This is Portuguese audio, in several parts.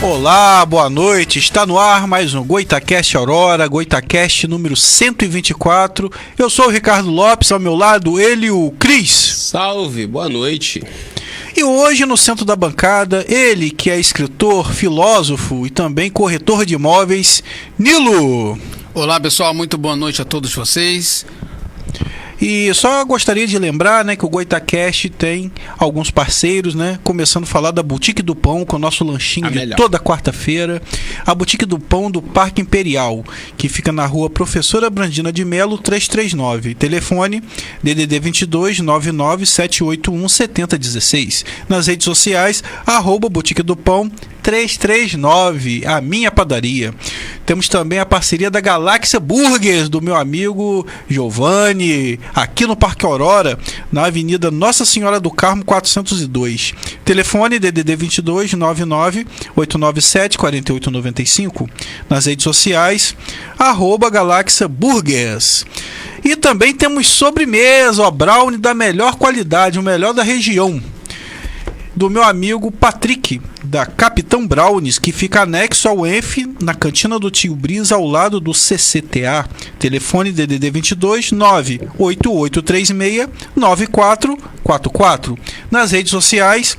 Olá, boa noite. Está no ar mais um Goitacast Aurora, Goitacast número 124. Eu sou o Ricardo Lopes, ao meu lado ele, o Cris. Salve, boa noite. E hoje no centro da bancada, ele que é escritor, filósofo e também corretor de imóveis, Nilo. Olá pessoal, muito boa noite a todos vocês. E só gostaria de lembrar, né, que o Goitacast tem alguns parceiros, né? Começando a falar da Boutique do Pão, com o nosso lanchinho de toda quarta-feira. A Boutique do Pão do Parque Imperial, que fica na rua Professora Brandina de Melo, 339. Telefone DDD 22 99 781 7016. Nas redes sociais, @Boutique do Pão 339, a minha padaria. Temos também a parceria da Galáxia Burgers, do meu amigo Giovanni, aqui no Parque Aurora, na Avenida Nossa Senhora do Carmo 402. Telefone DDD 22 99 897 4895. Nas redes sociais, @Galáxia Burgers. E também temos sobremesa, brownie da melhor qualidade, o melhor da região, do meu amigo Patrick, da Capitão Brownies, que fica anexo ao ENF, na cantina do Tio Brisa, ao lado do CCTA. Telefone DDD 22 98836 9444. Nas redes sociais,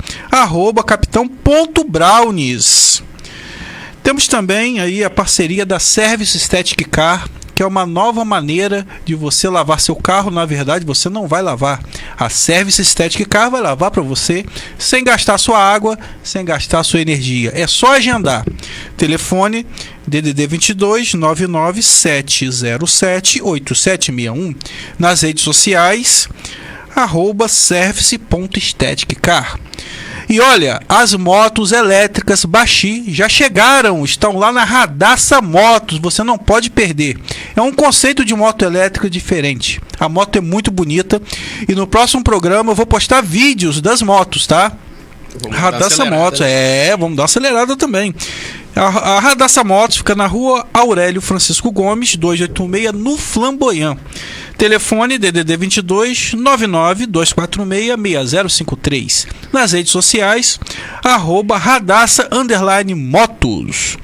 @capitão.brownies. Temos também aí a parceria da Service Static Car, que é uma nova maneira de você lavar seu carro. Na verdade, você não vai lavar. A Service Static Car vai lavar para você, sem gastar sua água, sem gastar sua energia. É só agendar. Telefone DDD 22 99 707 8761. Nas redes sociais, @service.staticcar. E olha, as motos elétricas Baxi já chegaram, estão lá na Radassa Motos, você não pode perder. É um conceito de moto elétrica diferente. A moto é muito bonita e no próximo programa eu vou postar vídeos das motos, tá? Radassa Motos, vamos dar uma acelerada também. A Radassa Motos fica na rua Aurélio Francisco Gomes, 286, no Flamboyant. Telefone DDD 22 99 246 6053. Nas redes sociais, @Radassa_Motos.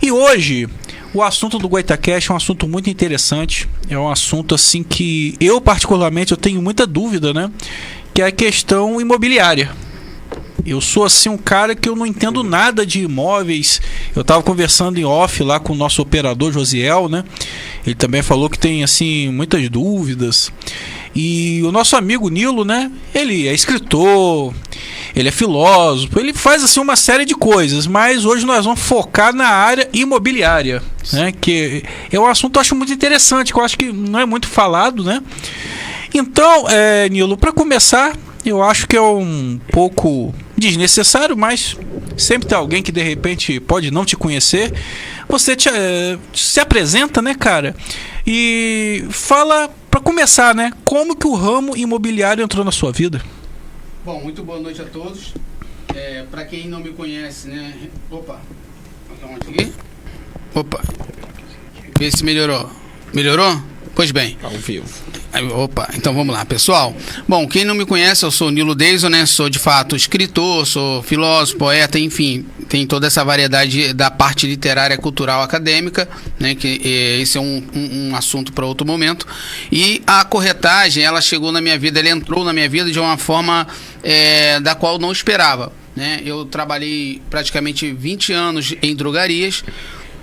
E hoje, o assunto do Goitacast é um assunto muito interessante. É um assunto assim que eu particularmente eu tenho muita dúvida, né? Que é a questão imobiliária. Eu sou assim um cara que eu não entendo nada de imóveis. Eu estava conversando em off lá com o nosso operador Josiel, né? Ele também falou que tem assim muitas dúvidas. E o nosso amigo Nilo, né? Ele é escritor, ele é filósofo, ele faz assim uma série de coisas. Mas hoje nós vamos focar na área imobiliária, né? Que é um assunto que eu acho muito interessante, que eu acho que não é muito falado, né? Então, Nilo, para começar, eu acho que é um pouco desnecessário, mas sempre tem alguém que de repente pode não te conhecer. Você se apresenta, né, cara? E fala, para começar, né? Como que o ramo imobiliário entrou na sua vida? Bom, muito boa noite a todos. Para quem não me conhece, né? Opa, aqui. Opa, vê se melhorou. Melhorou? Pois bem. Ao vivo. Opa, então vamos lá, pessoal. Bom, quem não me conhece, eu sou o Nilo Deison, né? Sou de fato escritor, sou filósofo, poeta, enfim, tem toda essa variedade da parte literária, cultural, acadêmica, né? Que esse é um assunto para outro momento. E a corretagem, ela chegou na minha vida, ela entrou na minha vida de uma forma da qual eu não esperava, né? Eu trabalhei praticamente 20 anos em drogarias,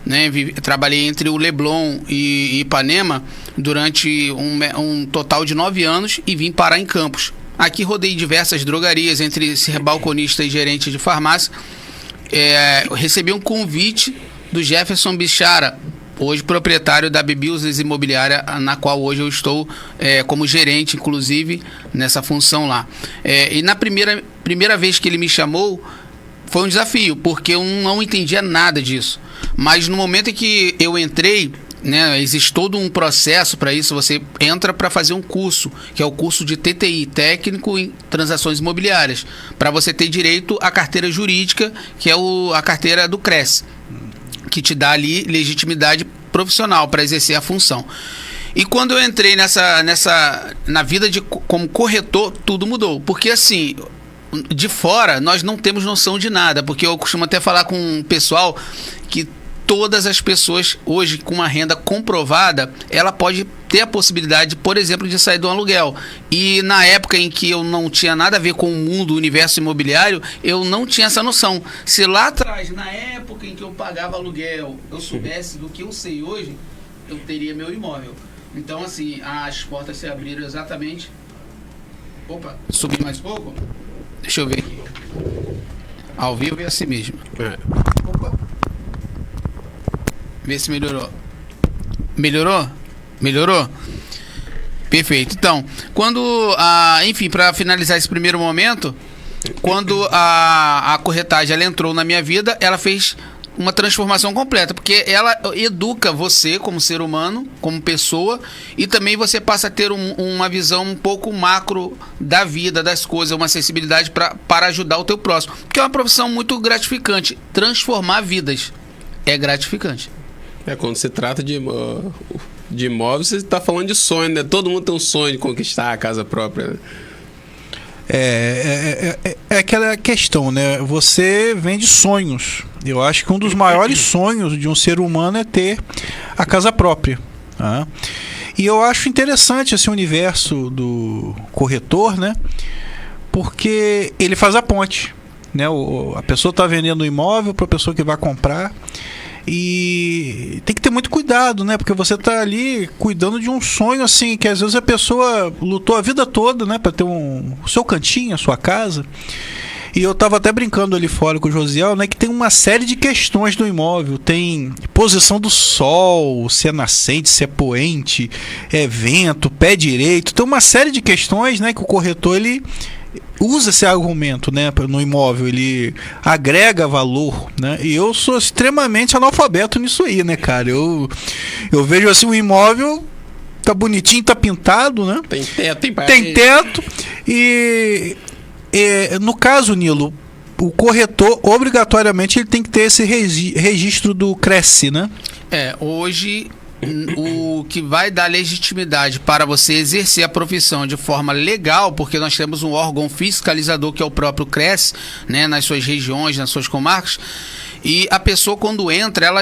né? Trabalhei entre o Leblon e Ipanema durante um total de 9 anos e vim parar em Campos. Aqui rodei diversas drogarias, entre ser balconista e gerente de farmácia. Recebi um convite do Jefferson Bichara, hoje proprietário da Bebilses Imobiliária, na qual hoje eu estou como gerente, inclusive, nessa função lá. E na primeira vez que ele me chamou, foi um desafio, porque eu não entendia nada disso. Mas no momento em que eu entrei, né, existe todo um processo para isso. Você entra para fazer um curso, que é o curso de TTI, Técnico em Transações Imobiliárias, para você ter direito à carteira jurídica, que é a carteira do CRES, que te dá ali legitimidade profissional para exercer a função. E quando eu entrei na vida como corretor, tudo mudou. Porque assim, de fora, nós não temos noção de nada, porque eu costumo até falar com o pessoal que todas as pessoas hoje com uma renda comprovada, ela pode ter a possibilidade, por exemplo, de sair do aluguel. E na época em que eu não tinha nada a ver com o mundo, o universo imobiliário, eu não tinha essa noção. Se lá atrás, na época em que eu pagava aluguel, eu soubesse do que eu sei hoje, eu teria meu imóvel. Então, assim, as portas se abriram exatamente... Opa, subi mais um pouco? Deixa eu ver aqui. Ao vivo é assim mesmo. Opa. Vê se melhorou. Melhorou? Melhorou? Perfeito. Então, quando enfim, para finalizar esse primeiro momento, quando a corretagem ela entrou na minha vida, ela fez uma transformação completa, porque ela educa você como ser humano, como pessoa, e também você passa a ter uma visão um pouco macro da vida, das coisas, uma sensibilidade para ajudar o teu próximo, que é uma profissão muito gratificante. Transformar vidas é gratificante. Quando se trata de imóveis, você está falando de sonho, né? Todo mundo tem um sonho de conquistar a casa própria, né? É aquela questão, né? Você vende sonhos. Eu acho que um dos maiores sonhos de um ser humano é ter a casa própria, tá? E eu acho interessante esse universo do corretor, né? Porque ele faz a ponte, né? A pessoa está vendendo o imóvel para a pessoa que vai comprar. E tem que ter muito cuidado, né? Porque você está ali cuidando de um sonho, assim, que às vezes a pessoa lutou a vida toda, né? Para ter o seu cantinho, a sua casa. E eu estava até brincando ali fora com o Josiel, né? Que tem uma série de questões do imóvel. Tem posição do sol, se é nascente, se é poente, é vento, pé direito. Tem uma série de questões, né? Que o corretor, ele usa esse argumento, né, no imóvel, ele agrega valor, né? E eu sou extremamente analfabeto nisso aí, né, cara? Eu vejo assim, o imóvel tá bonitinho, tá pintado, né? Tem teto e no caso, Nilo, o corretor obrigatoriamente ele tem que ter esse registro do Cresce, né? Hoje o que vai dar legitimidade para você exercer a profissão de forma legal, porque nós temos um órgão fiscalizador que é o próprio CRES, né, nas suas regiões, nas suas comarcas. E a pessoa, quando entra, ela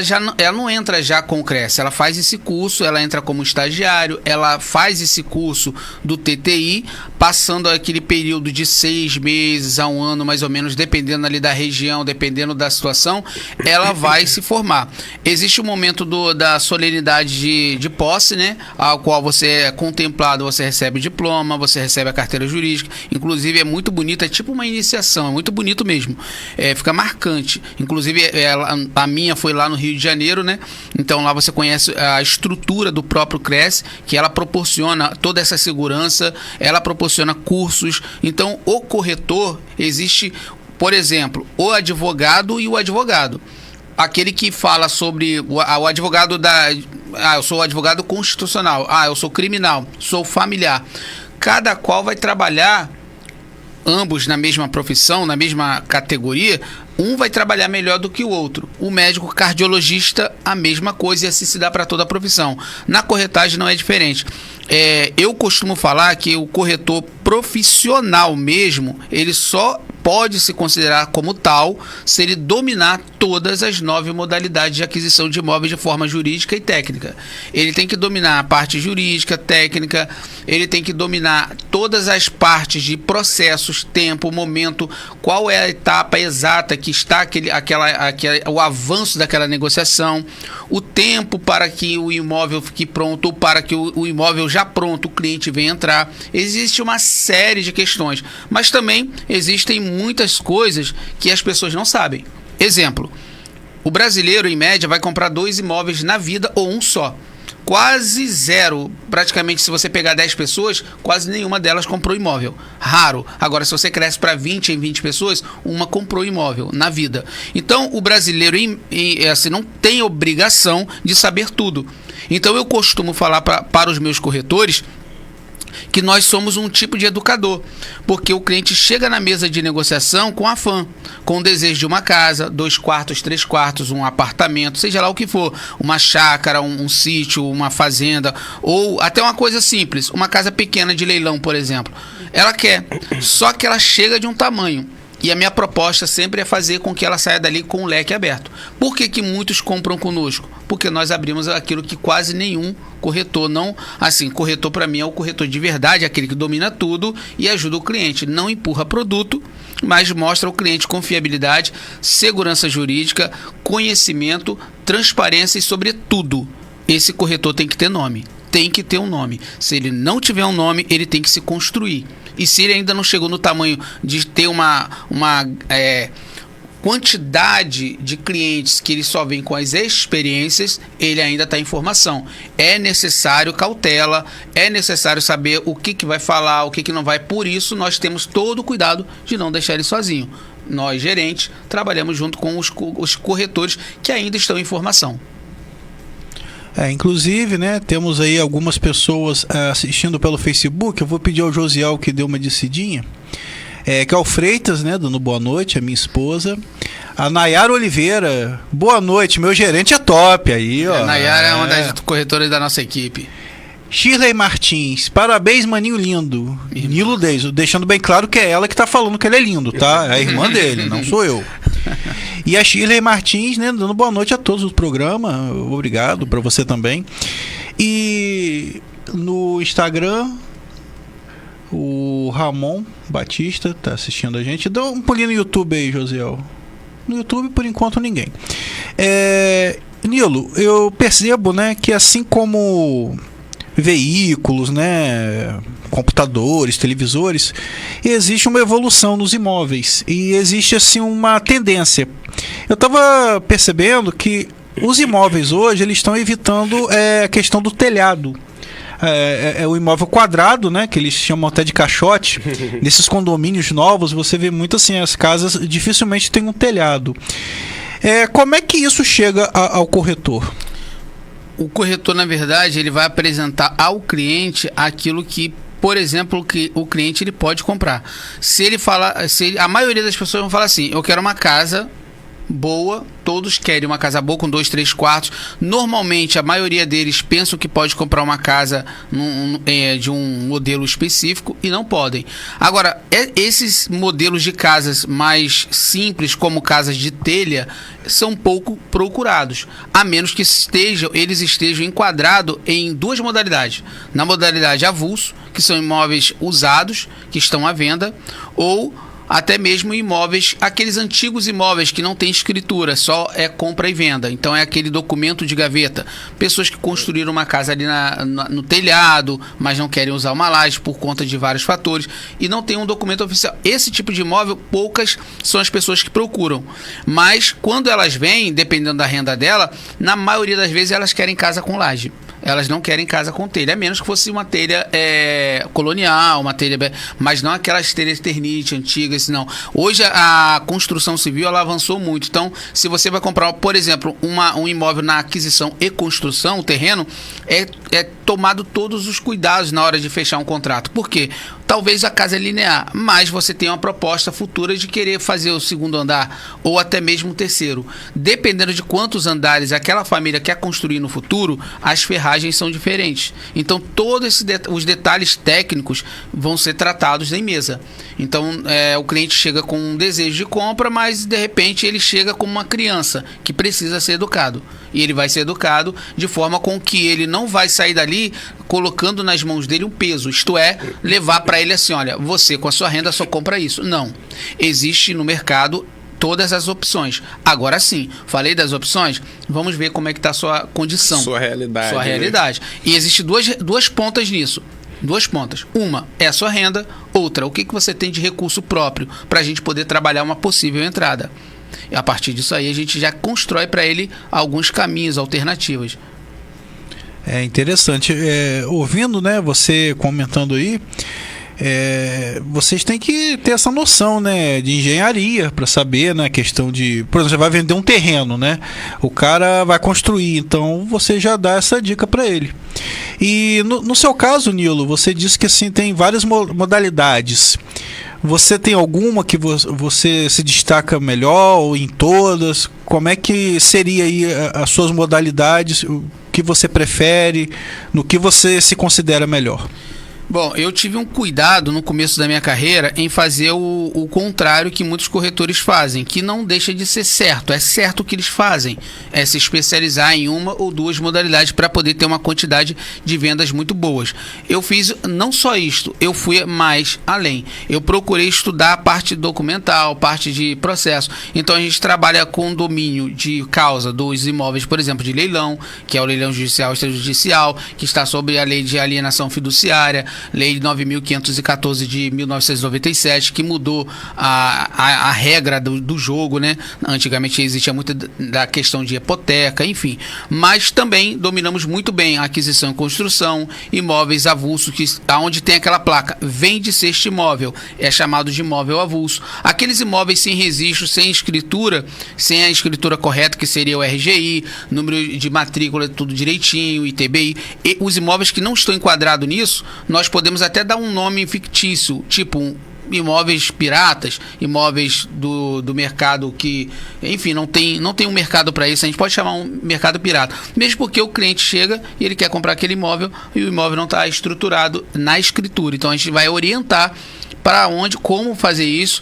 não entra já com o CRES, ela faz esse curso, ela entra como estagiário, ela faz esse curso do TTI, passando aquele período de 6 meses a 1 ano, mais ou menos, dependendo ali da região, dependendo da situação, ela vai se formar. Existe o momento da solenidade de posse, né, ao qual você é contemplado, você recebe o diploma, você recebe a carteira jurídica, inclusive é muito bonito, é tipo uma iniciação, é muito bonito mesmo, fica marcante, inclusive a minha foi lá no Rio de Janeiro, né? Então lá você conhece a estrutura do próprio CRES, que ela proporciona toda essa segurança, ela proporciona cursos. Então o corretor, existe, por exemplo, o advogado e o advogado. Aquele que fala sobre o advogado eu sou advogado constitucional, eu sou criminal, sou familiar. Cada qual vai trabalhar, ambos na mesma profissão, na mesma categoria. Um vai trabalhar melhor do que o outro. O médico cardiologista, a mesma coisa, e assim se dá para toda a profissão. Na corretagem não é diferente. Eu costumo falar que o corretor profissional mesmo, ele só pode se considerar como tal se ele dominar todas as 9 modalidades de aquisição de imóveis de forma jurídica e técnica. Ele tem que dominar a parte jurídica, técnica, ele tem que dominar todas as partes de processos, tempo, momento, qual é a etapa exata que está o avanço daquela negociação, o tempo para que o imóvel fique pronto ou para que o imóvel já pronto, o cliente venha entrar. Existe uma série de questões, mas também existem muitas coisas que as pessoas não sabem. Exemplo, o brasileiro, em média, vai comprar 2 imóveis na vida ou um só. Quase zero, praticamente, se você pegar 10 pessoas, quase nenhuma delas comprou imóvel. Raro. Agora, se você cresce para 20 em 20 pessoas, uma comprou imóvel na vida. Então, o brasileiro assim, não tem obrigação de saber tudo. Então, eu costumo falar para os meus corretores que nós somos um tipo de educador, porque o cliente chega na mesa de negociação com afã, com o desejo de uma casa, 2 quartos, 3 quartos, um apartamento, seja lá o que for, uma chácara, um sítio, uma fazenda, ou até uma coisa simples, uma casa pequena de leilão, por exemplo. Ela quer, só que ela chega de um tamanho. E a minha proposta sempre é fazer com que ela saia dali com o leque aberto. Por que muitos compram conosco? Porque nós abrimos aquilo que quase nenhum corretor não... Assim, corretor para mim é o corretor de verdade, aquele que domina tudo e ajuda o cliente. Não empurra produto, mas mostra ao cliente confiabilidade, segurança jurídica, conhecimento, transparência e, sobretudo, esse corretor tem que ter nome. Tem que ter um nome. Se ele não tiver um nome, ele tem que se construir. E se ele ainda não chegou no tamanho de ter uma quantidade de clientes que ele só vem com as experiências, ele ainda está em formação. É necessário cautela, é necessário saber o que vai falar, o que não vai. Por isso, nós temos todo o cuidado de não deixar ele sozinho. Nós, gerentes, trabalhamos junto com os corretores que ainda estão em formação. Inclusive, né, temos aí algumas pessoas assistindo pelo Facebook. Eu vou pedir ao Josiel que dê uma descidinha. Que é o Freitas, né, dando boa noite, a minha esposa. A Nayara Oliveira, boa noite, meu gerente é top aí, ó. A Nayara é uma das corretoras da nossa equipe. Shirley Martins, parabéns, maninho lindo. Nilo Deiso, deixando bem claro que é ela que tá falando que ele é lindo, tá? É a irmã dele, não sou eu. E a Shirley Martins, né, dando boa noite a todos do programa. Obrigado para você também. E no Instagram, o Ramon Batista tá assistindo a gente. Dá um pulinho no YouTube aí, Josiel. No YouTube, por enquanto, ninguém. Nilo, eu percebo, né, que assim como veículos, né, computadores, televisores, existe uma evolução nos imóveis e existe assim uma tendência. Eu estava percebendo que os imóveis hoje eles estão evitando a questão do telhado. O imóvel quadrado, né, que eles chamam até de caixote. Nesses condomínios novos você vê muito assim, as casas dificilmente têm um telhado. Como é que isso chega ao corretor? O corretor, na verdade, ele vai apresentar ao cliente aquilo que, por exemplo, que o cliente ele pode comprar. A maioria das pessoas vão falar assim: eu quero uma casa boa, todos querem uma casa boa com 2, 3 quartos. Normalmente a maioria deles pensam que pode comprar uma casa de um modelo específico e não podem. Agora, esses modelos de casas mais simples, como casas de telha, são pouco procurados, a menos que eles estejam enquadrados em duas modalidades. Na modalidade avulso, que são imóveis usados, que estão à venda, ou até mesmo imóveis, aqueles antigos imóveis que não tem escritura, só é compra e venda. Então é aquele documento de gaveta. Pessoas que construíram uma casa ali no telhado, mas não querem usar uma laje por conta de vários fatores e não tem um documento oficial. Esse tipo de imóvel, poucas são as pessoas que procuram. Mas quando elas vêm, dependendo da renda dela, na maioria das vezes elas querem casa com laje. Elas não querem casa com telha, a menos que fosse uma telha colonial, uma telha, mas não aquelas telhas Eternite antigas, não. Hoje a construção civil ela avançou muito. Então, se você vai comprar, por exemplo, um imóvel na aquisição e construção, o terreno, é tomado todos os cuidados na hora de fechar um contrato. Por quê? Talvez a casa é linear, mas você tem uma proposta futura de querer fazer o segundo andar ou até mesmo o terceiro. Dependendo de quantos andares aquela família quer construir no futuro, as ferragens são diferentes. Então, todos os detalhes técnicos vão ser tratados em mesa. Então, o cliente chega com um desejo de compra, mas de repente ele chega como uma criança que precisa ser educado. E ele vai ser educado de forma com que ele não vai sair dali colocando nas mãos dele um peso, isto é, levar para ele assim: olha, você com a sua renda só compra isso. Não. Existe no mercado todas as opções. Agora sim, falei das opções, vamos ver como é que está a sua condição. Sua realidade. Sua realidade. E existem duas pontas nisso. Duas pontas. Uma é a sua renda, outra, o que você tem de recurso próprio para a gente poder trabalhar uma possível entrada. E a partir disso aí a gente já constrói para ele alguns caminhos, alternativas. É interessante. Ouvindo, né, você comentando aí, vocês têm que ter essa noção, né, de engenharia para saber, né, a questão de, por exemplo, você vai vender um terreno, né, o cara vai construir, então você já dá essa dica para ele. E no seu caso, Nilo, você disse que assim tem várias modalidades. Você tem alguma que você se destaca melhor ou em todas? Como é que seria aí as suas modalidades? O que você prefere? No que você se considera melhor? Bom, eu tive um cuidado no começo da minha carreira em fazer o contrário que muitos corretores fazem, que não deixa de ser certo. É certo o que eles fazem, é se especializar em uma ou duas modalidades para poder ter uma quantidade de vendas muito boas. Eu fiz não só isto, eu fui mais além. Eu procurei estudar a parte documental, parte de processo. Então a gente trabalha com domínio de causa dos imóveis, por exemplo, de leilão, que é o leilão judicial e extrajudicial, que está sob a lei de alienação fiduciária, Lei 9.514 de 1997, que mudou a regra do jogo, né? Antigamente existia muito da questão de hipoteca, enfim. Mas também dominamos muito bem a aquisição e construção, imóveis avulsos, onde tem aquela placa, vende-se este imóvel, é chamado de imóvel avulso. Aqueles imóveis sem registro, sem escritura, sem a escritura correta, que seria o RGI, número de matrícula, tudo direitinho, ITBI. E os imóveis que não estão enquadrados nisso, nós podemos até dar um nome fictício, tipo imóveis piratas, imóveis do mercado que, enfim, não tem um mercado para isso. A gente pode chamar um mercado pirata, mesmo porque o cliente chega e ele quer comprar aquele imóvel e o imóvel não está estruturado na escritura. Então a gente vai orientar para onde, como fazer isso.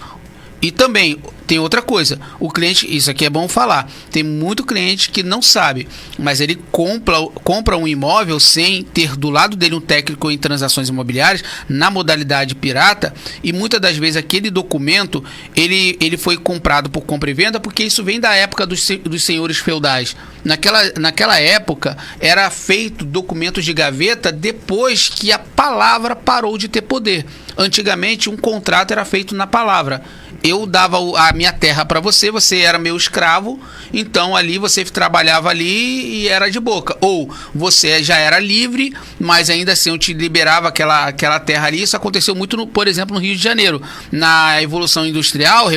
E também tem outra coisa, o cliente, isso aqui é bom falar, tem muito cliente que não sabe, mas ele compra um imóvel sem ter do lado dele um técnico em transações imobiliárias, na modalidade pirata, e muitas das vezes aquele documento, ele foi comprado por compra e venda, porque isso vem da época dos senhores feudais. Naquela época, era feito documentos de gaveta depois que a palavra parou de ter poder. Antigamente, um contrato era feito na palavra. Eu dava a minha terra para você, você era meu escravo, então ali você trabalhava ali e era de boca. Ou você já era livre, mas ainda assim eu te liberava aquela terra ali. Isso aconteceu muito, por exemplo, no Rio de Janeiro. Na Revolução Industrial,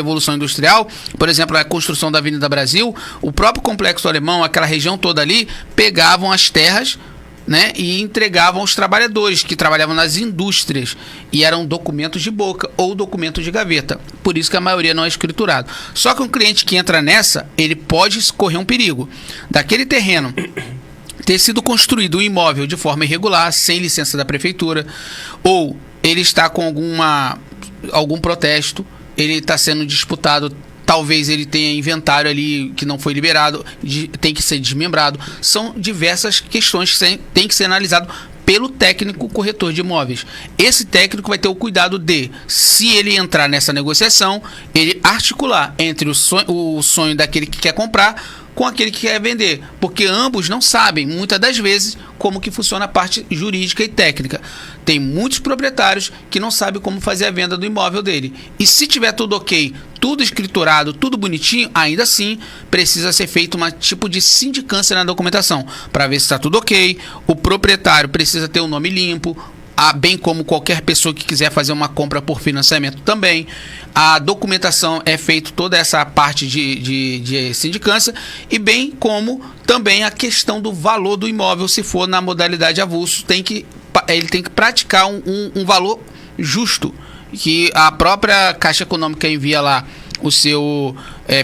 por exemplo, a construção da Avenida Brasil, o próprio Complexo Alemão, aquela região toda ali, pegavam as terras, né, e entregavam aos trabalhadores que trabalhavam nas indústrias, e eram documentos de boca ou documentos de gaveta. Por isso que a maioria não é escriturado. Só que um cliente que entra nessa, ele pode correr um perigo daquele terreno ter sido construído um imóvel de forma irregular, sem licença da prefeitura, ou ele está com algum protesto, ele está sendo disputado. Talvez ele tenha inventário ali que não foi liberado, tem que ser desmembrado. São diversas questões que tem que ser analisado pelo técnico corretor de imóveis. Esse técnico vai ter o cuidado de, se ele entrar nessa negociação, ele articular entre o sonho daquele que quer comprar com aquele que quer vender, porque ambos não sabem, muitas das vezes, como que funciona a parte jurídica e técnica. Tem muitos proprietários que não sabem como fazer a venda do imóvel dele. E se tiver tudo ok, tudo escriturado, tudo bonitinho, ainda assim precisa ser feito um tipo de sindicância na documentação, para ver se está tudo ok. O proprietário precisa ter o nome limpo, bem como qualquer pessoa que quiser fazer uma compra por financiamento também. A documentação é feita toda essa parte de sindicância, e bem como também a questão do valor do imóvel, se for na modalidade avulso, ele tem que praticar um valor justo, que a própria Caixa Econômica envia lá o seu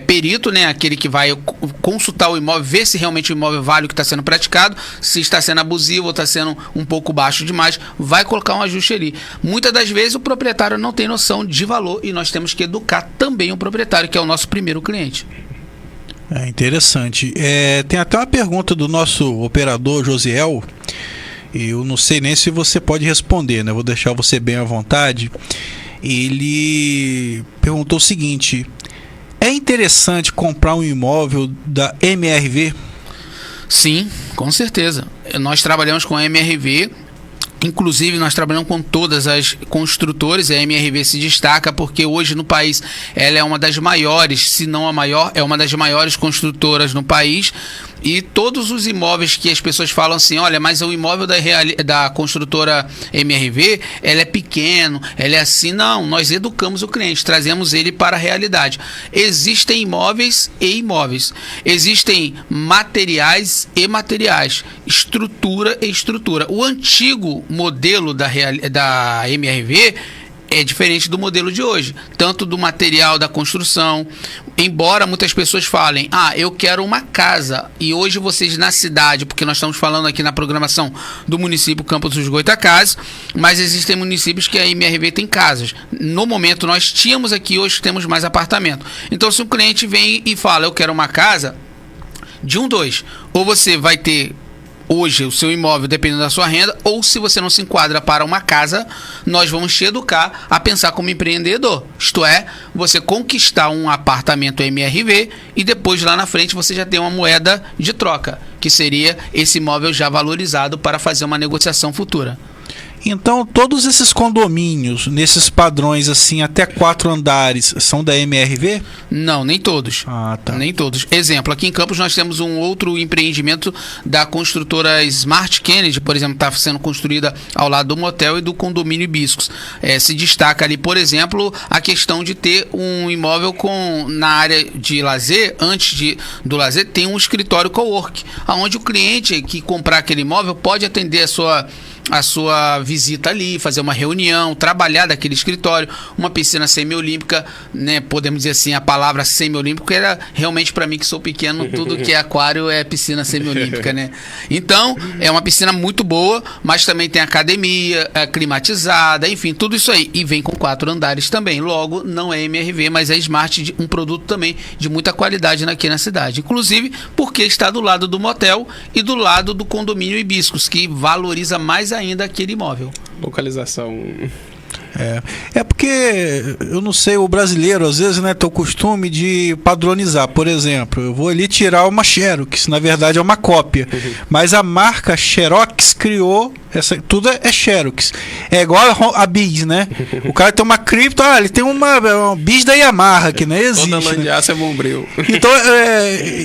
perito, né, aquele que vai consultar o imóvel, ver se realmente o imóvel vale o que está sendo praticado, se está sendo abusivo ou está sendo um pouco baixo demais, vai colocar um ajuste ali. Muitas das vezes o proprietário não tem noção de valor, e nós temos que educar também o proprietário, que é o nosso primeiro cliente. É interessante. Tem até uma pergunta do nosso operador Josiel. Eu não sei nem se você pode responder, né? Vou deixar você bem à vontade. Ele perguntou o seguinte: é interessante comprar um imóvel da MRV? Sim, com certeza. Nós trabalhamos com a MRV. Inclusive, nós trabalhamos com todas as construtoras. A MRV se destaca porque hoje no país ela é uma das maiores, se não a maior, é uma das maiores construtoras no país. E todos os imóveis que as pessoas falam assim, olha, mas o imóvel da construtora MRV, ela é pequeno, ela é assim. Não, nós educamos o cliente, trazemos ele para a realidade. Existem imóveis e imóveis. Existem materiais e materiais. Estrutura e estrutura. O antigo modelo da MRV é diferente do modelo de hoje, tanto do material da construção, embora muitas pessoas falem, eu quero uma casa, e hoje vocês na cidade, porque nós estamos falando aqui na programação do município Campos dos Goytacazes, mas existem municípios que a MRV tem casas. No momento nós tínhamos aqui, hoje temos mais apartamento. Então se um cliente vem e fala, eu quero uma casa, de dois, ou você vai ter hoje o seu imóvel dependendo da sua renda, ou se você não se enquadra para uma casa, nós vamos te educar a pensar como empreendedor. Isto é, você conquistar um apartamento MRV e depois lá na frente você já tem uma moeda de troca, que seria esse imóvel já valorizado para fazer uma negociação futura. Então, todos esses condomínios, nesses padrões assim, até 4 andares, são da MRV? Não, nem todos. Tá. Nem todos. Exemplo, aqui em Campos nós temos um outro empreendimento da construtora Smart Kennedy, por exemplo, está sendo construída ao lado do motel e do condomínio Hibiscos. Se destaca ali, por exemplo, a questão de ter um imóvel na área de lazer, antes do lazer, tem um escritório cowork, onde o cliente que comprar aquele imóvel pode atender a sua visita ali, fazer uma reunião, trabalhar daquele escritório, uma piscina semiolímpica, né? Podemos dizer assim, a palavra semiolímpico era realmente para mim que sou pequeno, tudo que é aquário é piscina semiolímpica, né? Então, é uma piscina muito boa, mas também tem academia, climatizada, enfim, tudo isso aí. E vem com 4 andares também. Logo, não é MRV, mas é Smart, um produto também de muita qualidade aqui na cidade. Inclusive, porque está do lado do motel e do lado do condomínio Hibiscos, que valoriza mais ainda aquele imóvel. Localização. É porque, eu não sei, o brasileiro às vezes, né, tem o costume de padronizar. Por exemplo, eu vou ali tirar uma Xerox, na verdade é uma cópia, mas a marca Xerox criou tudo é Xerox. É igual a Bis, né? O cara tem uma cripto, ele tem uma Bis da Yamaha, que nem existe. Toda lã de aço é Bombril. Então,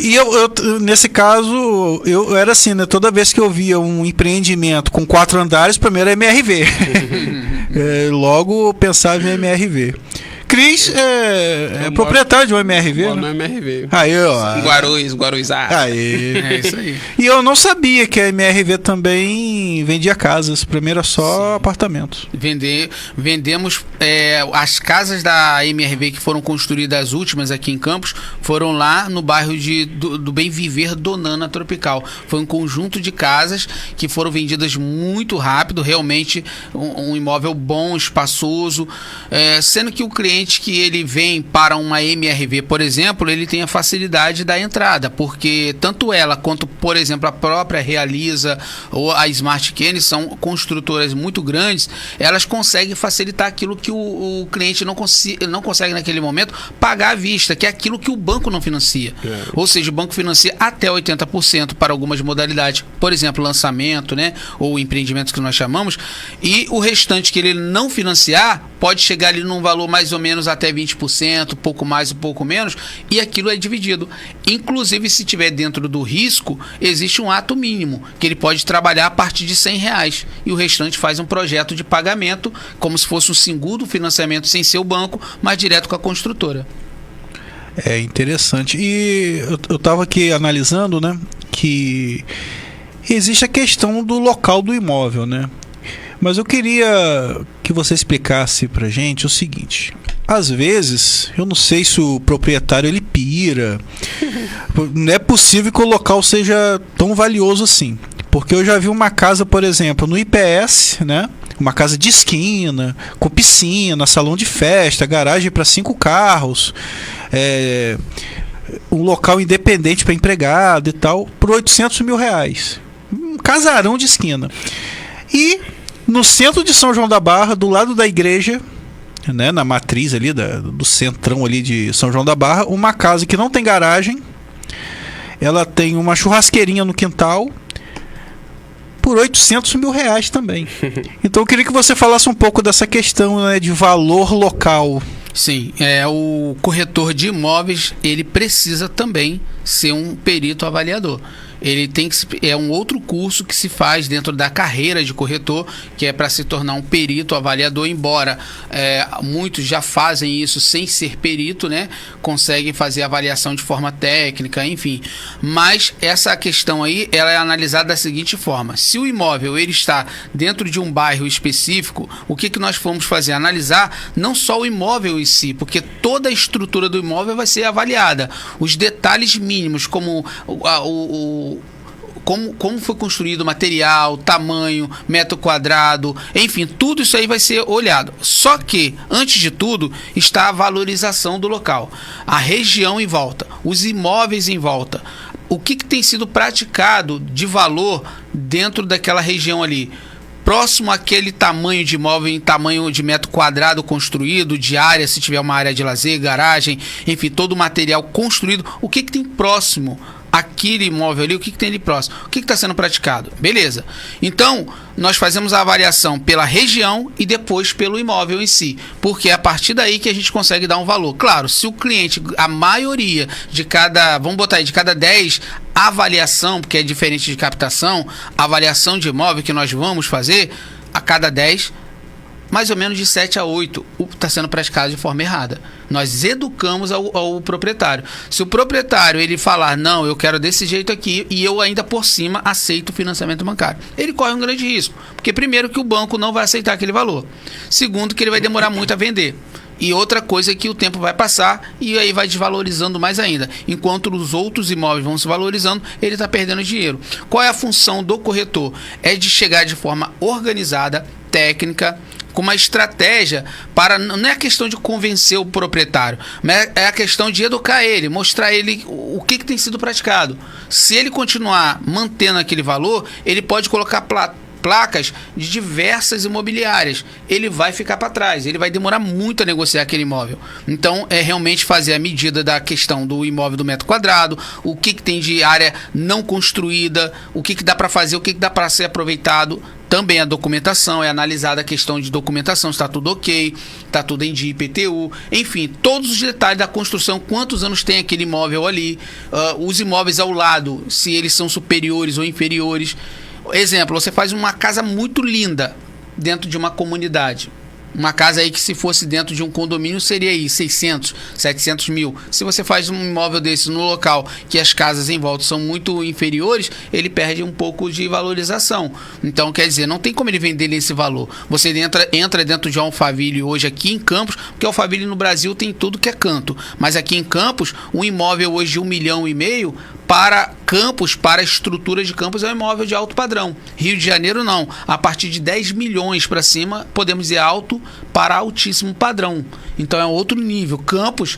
e eu, nesse caso, eu era assim, né? Toda vez que eu via um empreendimento com 4 andares, primeiro é MRV. Logo pensava em MRV. Cris é proprietário de um MRV, né? No MRV. Aí, ó. Guarujá. Aí. É isso aí. E eu não sabia que a MRV também vendia casas. Primeiro é só apartamentos. Vendemos as casas da MRV que foram construídas, as últimas aqui em Campos, foram lá no bairro do Bem Viver Donana Tropical. Foi um conjunto de casas que foram vendidas muito rápido, realmente um imóvel bom, espaçoso, sendo que o cliente que ele vem para uma MRV, por exemplo, ele tem a facilidade da entrada, porque tanto ela quanto, por exemplo, a própria Realiza ou a Smart Kennedy são construtoras muito grandes, elas conseguem facilitar aquilo que o cliente não consegue naquele momento pagar à vista, que é aquilo que o banco não financia. Ou seja, o banco financia até 80% para algumas modalidades, por exemplo, lançamento, né, ou empreendimentos que nós chamamos, e o restante que ele não financiar pode chegar ali num valor mais ou menos até 20%, pouco mais, um pouco menos, e aquilo é dividido. Inclusive, se tiver dentro do risco, existe um ato mínimo, que ele pode trabalhar a partir de R$100, e o restante faz um projeto de pagamento, como se fosse um segundo financiamento sem ser o banco, mas direto com a construtora. É interessante. E eu estava aqui analisando, né, que existe a questão do local do imóvel, né? Mas eu queria que você explicasse pra gente o seguinte: às vezes, eu não sei se o proprietário ele pira, não é possível que o local seja tão valioso assim. Porque eu já vi uma casa, por exemplo, no IPS, né? Uma casa de esquina, com piscina, salão de festa, garagem para 5 carros, um local independente para empregado e tal, por R$800 mil. Um casarão de esquina. E no centro de São João da Barra, do lado da igreja, né, na matriz ali do centrão ali de São João da Barra, uma casa que não tem garagem, ela tem uma churrasqueirinha no quintal, por R$800 mil também. Então eu queria que você falasse um pouco dessa questão, né, de valor local. Sim, o corretor de imóveis, ele precisa também ser um perito avaliador. ele tem que é um outro curso que se faz dentro da carreira de corretor, que é para se tornar um perito avaliador, embora muitos já fazem isso sem ser perito, né? Conseguem fazer avaliação de forma técnica, enfim. Mas essa questão aí, ela é analisada da seguinte forma: se o imóvel ele está dentro de um bairro específico, o que nós vamos fazer? Analisar não só o imóvel em si, porque toda a estrutura do imóvel vai ser avaliada. Os detalhes mínimos, como como foi construído o material, tamanho, metro quadrado, enfim, tudo isso aí vai ser olhado. Só que, antes de tudo, está a valorização do local, a região em volta, os imóveis em volta, o que tem sido praticado de valor dentro daquela região ali, próximo àquele tamanho de imóvel, em tamanho de metro quadrado construído, de área, se tiver uma área de lazer, garagem, enfim, todo o material construído, o que tem próximo aquele imóvel ali, o que tem ali próximo, o que está sendo praticado, beleza. Então, nós fazemos a avaliação pela região e depois pelo imóvel em si, porque é a partir daí que a gente consegue dar um valor. Claro, se o cliente, a maioria de cada, vamos botar aí, de cada 10 avaliação, porque é diferente de captação, avaliação de imóvel que nós vamos fazer, a cada 10, mais ou menos de 7 a 8 está sendo praticado de forma errada. Nós educamos ao proprietário. Se o proprietário ele falar, não, eu quero desse jeito aqui, e eu ainda por cima aceito o financiamento bancário, ele corre um grande risco, porque primeiro que o banco não vai aceitar aquele valor, segundo que ele vai demorar muito a vender, e outra coisa é que o tempo vai passar e aí vai desvalorizando mais ainda. Enquanto os outros imóveis vão se valorizando, ele está perdendo dinheiro. Qual é a função do corretor? É de chegar de forma organizada, técnica, com uma estratégia para, não é a questão de convencer o proprietário, mas é a questão de educar ele, mostrar ele o que tem sido praticado. Se ele continuar mantendo aquele valor, ele pode colocar placas de diversas imobiliárias, ele vai ficar para trás, ele vai demorar muito a negociar aquele imóvel. Então é realmente fazer a medida da questão do imóvel do metro quadrado, o que tem de área não construída, o que dá para fazer, o que dá para ser aproveitado. Também a documentação, é analisada a questão de documentação, está tudo ok, está tudo em dia IPTU, enfim, todos os detalhes da construção, quantos anos tem aquele imóvel ali, os imóveis ao lado, se eles são superiores ou inferiores. Exemplo, você faz uma casa muito linda dentro de uma comunidade. Uma casa aí que se fosse dentro de um condomínio seria aí 600, 700 mil. Se você faz um imóvel desse no local que as casas em volta são muito inferiores, ele perde um pouco de valorização. Então, quer dizer, não tem como ele vender nesse valor. Você entra dentro de Alphaville hoje aqui em Campos, porque Alphaville no Brasil tem tudo que é canto. Mas aqui em Campos, um imóvel hoje de 1,5 milhão para Campos, para a estrutura de Campos, é um imóvel de alto padrão. Rio de Janeiro não. A partir de 10 milhões para cima, podemos dizer alto para altíssimo padrão. Então é outro nível. Campos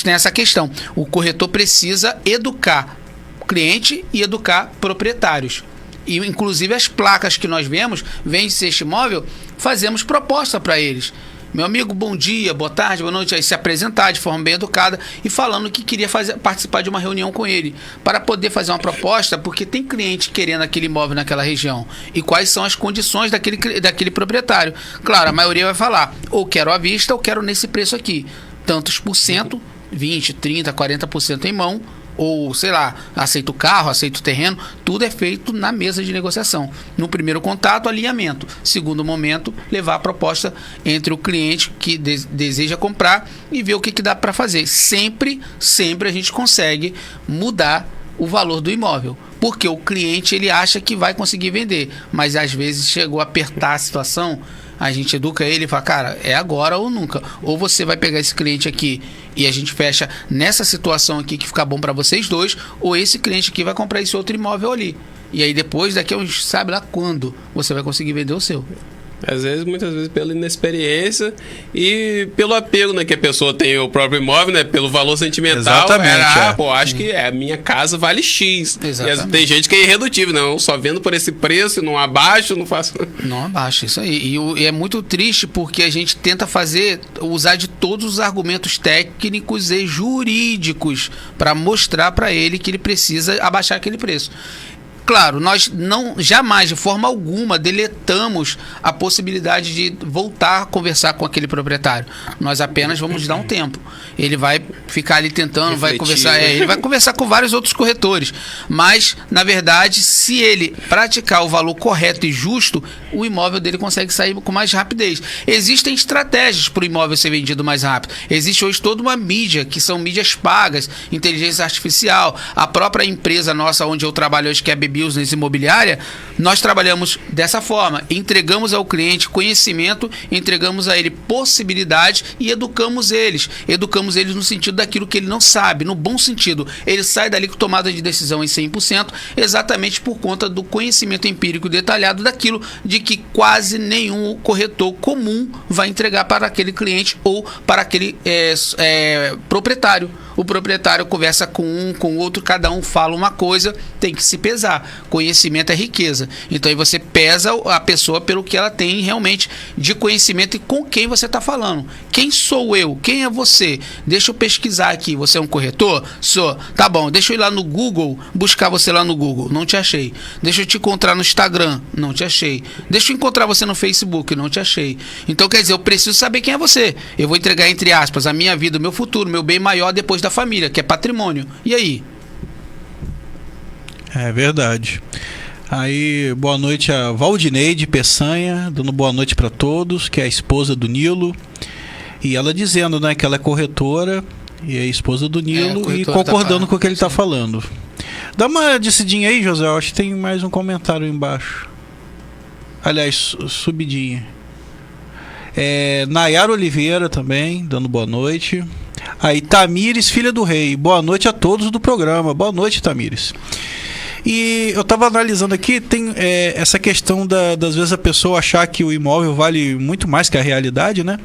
tem essa questão. O corretor precisa educar o cliente e educar proprietários. E inclusive as placas que nós vemos, vende-se este imóvel, fazemos proposta para eles. Meu amigo, bom dia, boa tarde, boa noite, aí se apresentar de forma bem educada e falando que queria participar de uma reunião com ele para poder fazer uma proposta, porque tem cliente querendo aquele imóvel naquela região e quais são as condições daquele proprietário. Claro, a maioria vai falar, ou quero à vista ou quero nesse preço aqui, tantos por cento, 20, 30, 40% em mão, ou sei lá, aceita o carro, aceita o terreno, tudo é feito na mesa de negociação. No primeiro contato, alinhamento. Segundo momento, levar a proposta entre o cliente que deseja comprar e ver o que dá para fazer. Sempre a gente consegue mudar o valor do imóvel, porque o cliente ele acha que vai conseguir vender, mas às vezes chegou a apertar a situação, a gente educa ele e fala, cara, é agora ou nunca. Ou você vai pegar esse cliente aqui e a gente fecha nessa situação aqui que fica bom para vocês dois, ou esse cliente aqui vai comprar esse outro imóvel ali. E aí depois, daqui a uns, sabe lá quando, você vai conseguir vender o seu. Às vezes, muitas vezes pela inexperiência e pelo apego, né, que a pessoa tem o próprio imóvel, né, pelo valor sentimental. Exatamente. Pô, acho que a minha casa vale X. Exatamente. E tem gente que é irredutível, não, eu só vendo por esse preço, não abaixo, não faço. Não abaixa, isso aí. E é muito triste porque a gente tenta usar de todos os argumentos técnicos e jurídicos para mostrar para ele que ele precisa abaixar aquele preço. Claro, nós jamais, de forma alguma, deletamos a possibilidade de voltar a conversar com aquele proprietário. Nós apenas vamos dar um tempo. Ele vai ficar ali tentando, refletir, vai conversar, ele vai conversar com vários outros corretores. Mas, na verdade, se ele praticar o valor correto e justo, o imóvel dele consegue sair com mais rapidez. Existem estratégias para o imóvel ser vendido mais rápido. Existe hoje toda uma mídia, que são mídias pagas, inteligência artificial. A própria empresa nossa, onde eu trabalho hoje, que é a Business Imobiliária, nós trabalhamos dessa forma, entregamos ao cliente conhecimento, entregamos a ele possibilidades e educamos eles no sentido daquilo que ele não sabe, no bom sentido. Ele sai dali com tomada de decisão em 100%, exatamente por conta do conhecimento empírico detalhado daquilo de que quase nenhum corretor comum vai entregar para aquele cliente ou para aquele proprietário. O proprietário conversa com um, com o outro, cada um fala uma coisa, tem que se pesar. Conhecimento é riqueza. Então aí você pesa a pessoa pelo que ela tem realmente de conhecimento e com quem você está falando. Quem sou eu? Quem é você? Deixa eu pesquisar aqui. Você é um corretor? Sou. Tá bom, deixa eu ir lá no Google, buscar você lá no Google. Não te achei. Deixa eu te encontrar no Instagram. Não te achei. Deixa eu encontrar você no Facebook. Não te achei. Então quer dizer, eu preciso saber quem é você. Eu vou entregar, entre aspas, a minha vida, o meu futuro, meu bem maior depois da família, que é patrimônio. E aí? É verdade. Aí, boa noite a Valdineide Peçanha, dando boa noite para todos, que é a esposa do Nilo. E ela dizendo, né, que ela é corretora e é esposa do Nilo e concordando com o que ele está falando. Dá uma descidinha aí, José, eu acho que tem mais um comentário embaixo. Aliás, subidinha. Nayara Oliveira também, dando boa noite. Aí, Tamires, filha do rei. Boa noite a todos do programa. Boa noite, Tamires. E eu estava analisando aqui, tem essa questão das vezes a pessoa achar que o imóvel vale muito mais que a realidade, né?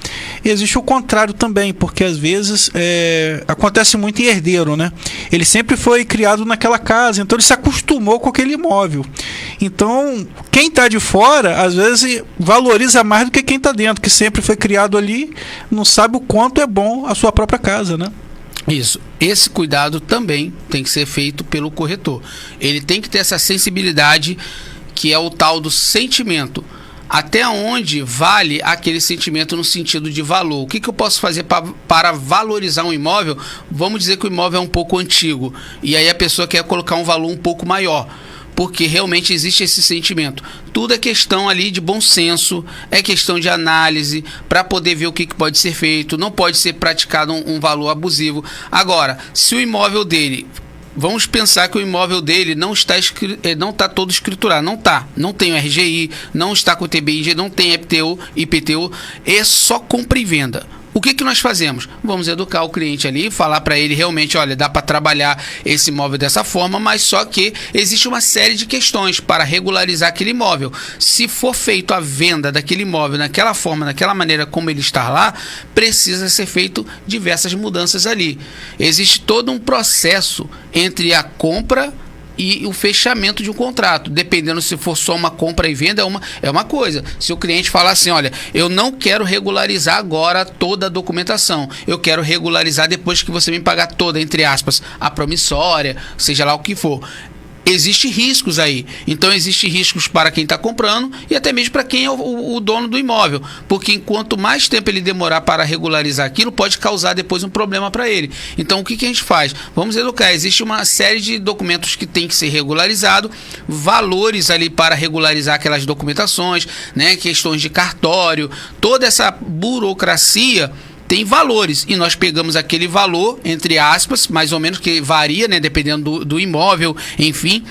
E existe o contrário também, porque às vezes acontece muito em herdeiro, né? Ele sempre foi criado naquela casa, então ele se acostumou com aquele imóvel. Então, quem está de fora, às vezes, valoriza mais do que quem está dentro, que sempre foi criado ali, não sabe o quanto é bom a sua própria casa, né? Isso. Esse cuidado também tem que ser feito pelo corretor. Ele tem que ter essa sensibilidade, que é o tal do sentimento. Até onde vale aquele sentimento no sentido de valor? O que eu posso fazer para valorizar um imóvel? Vamos dizer que o imóvel é um pouco antigo e aí a pessoa quer colocar um valor um pouco maior, porque realmente existe esse sentimento. Tudo é questão ali de bom senso, é questão de análise, para poder ver o que pode ser feito. Não pode ser praticado um valor abusivo. Agora, se o imóvel dele... Vamos pensar que o imóvel dele não está todo escriturado. Não tem o RGI, não está com o TBI, não tem IPTU, é só compra e venda. O que nós fazemos? Vamos educar o cliente ali, falar para ele realmente, olha, dá para trabalhar esse imóvel dessa forma, mas só que existe uma série de questões para regularizar aquele imóvel. Se for feito a venda daquele imóvel naquela forma, naquela maneira como ele está lá, precisa ser feito diversas mudanças ali. Existe todo um processo entre a compra e o fechamento de um contrato, dependendo se for só uma compra e venda, é uma coisa. Se o cliente falar assim, olha, eu não quero regularizar agora toda a documentação, eu quero regularizar depois que você me pagar toda, entre aspas, a promissória, seja lá o que for. Existem riscos aí. Então existem riscos para quem está comprando e até mesmo para quem é o dono do imóvel, porque enquanto mais tempo ele demorar para regularizar aquilo, pode causar depois um problema para ele. Então o que a gente faz? Vamos educar. Existe uma série de documentos que tem que ser regularizado, valores ali para regularizar aquelas documentações, né? Questões de cartório, toda essa burocracia tem valores, e nós pegamos aquele valor, entre aspas, mais ou menos, que varia, né, dependendo do imóvel, enfim.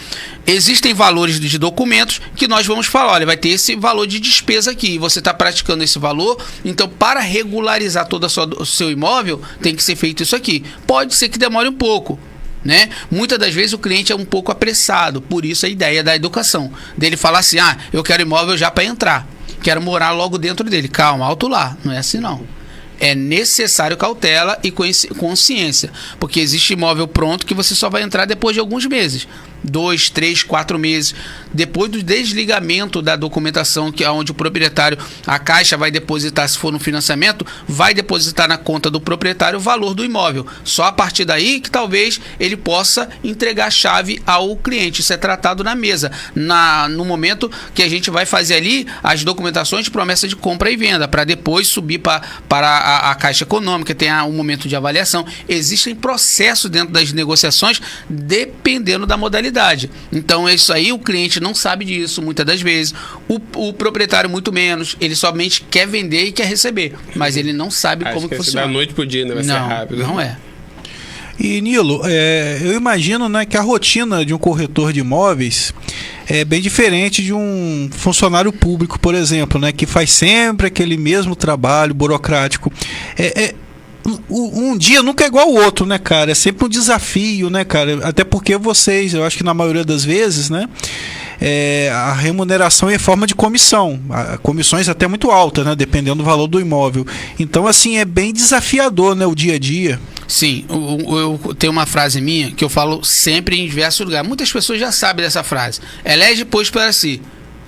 Existem valores de documentos que nós vamos falar, olha, vai ter esse valor de despesa aqui, você está praticando esse valor, então para regularizar todo o seu imóvel, tem que ser feito isso aqui. Pode ser que demore um pouco, né? Muitas das vezes o cliente é um pouco apressado, por isso a ideia da educação, dele falar assim, eu quero imóvel já para entrar, quero morar logo dentro dele. Calma, alto lá, não é assim não. É necessário cautela e consciência, porque existe imóvel pronto que você só vai entrar depois de alguns meses. 2, 3, 4 meses. Depois do desligamento da documentação, que é onde o proprietário, a Caixa vai depositar, se for no financiamento, vai depositar na conta do proprietário o valor do imóvel. Só a partir daí que talvez ele possa entregar a chave ao cliente. Isso é tratado na mesa, no momento que a gente vai fazer ali as documentações de promessa de compra e venda, para depois subir para a Caixa Econômica, tem um momento de avaliação. Existem processos dentro das negociações, dependendo da modalidade. Então, isso aí, o cliente não sabe disso, muitas das vezes. O proprietário, muito menos. Ele somente quer vender e quer receber, mas ele não sabe como que funciona. Da noite pro dia, né? Vai ser rápido. Não é. E, Nilo, eu imagino, né, que a rotina de um corretor de imóveis é bem diferente de um funcionário público, por exemplo, né, que faz sempre aquele mesmo trabalho burocrático. Um dia nunca é igual ao outro, né, cara? É sempre um desafio, né, cara? Até porque vocês, eu acho que na maioria das vezes, né, a remuneração é em forma de comissão. Comissões até muito altas, né, dependendo do valor do imóvel. Então, assim, é bem desafiador, né, o dia a dia. Sim, eu tenho uma frase minha que eu falo sempre em diversos lugares. Muitas pessoas já sabem dessa frase. Elege, pois, para si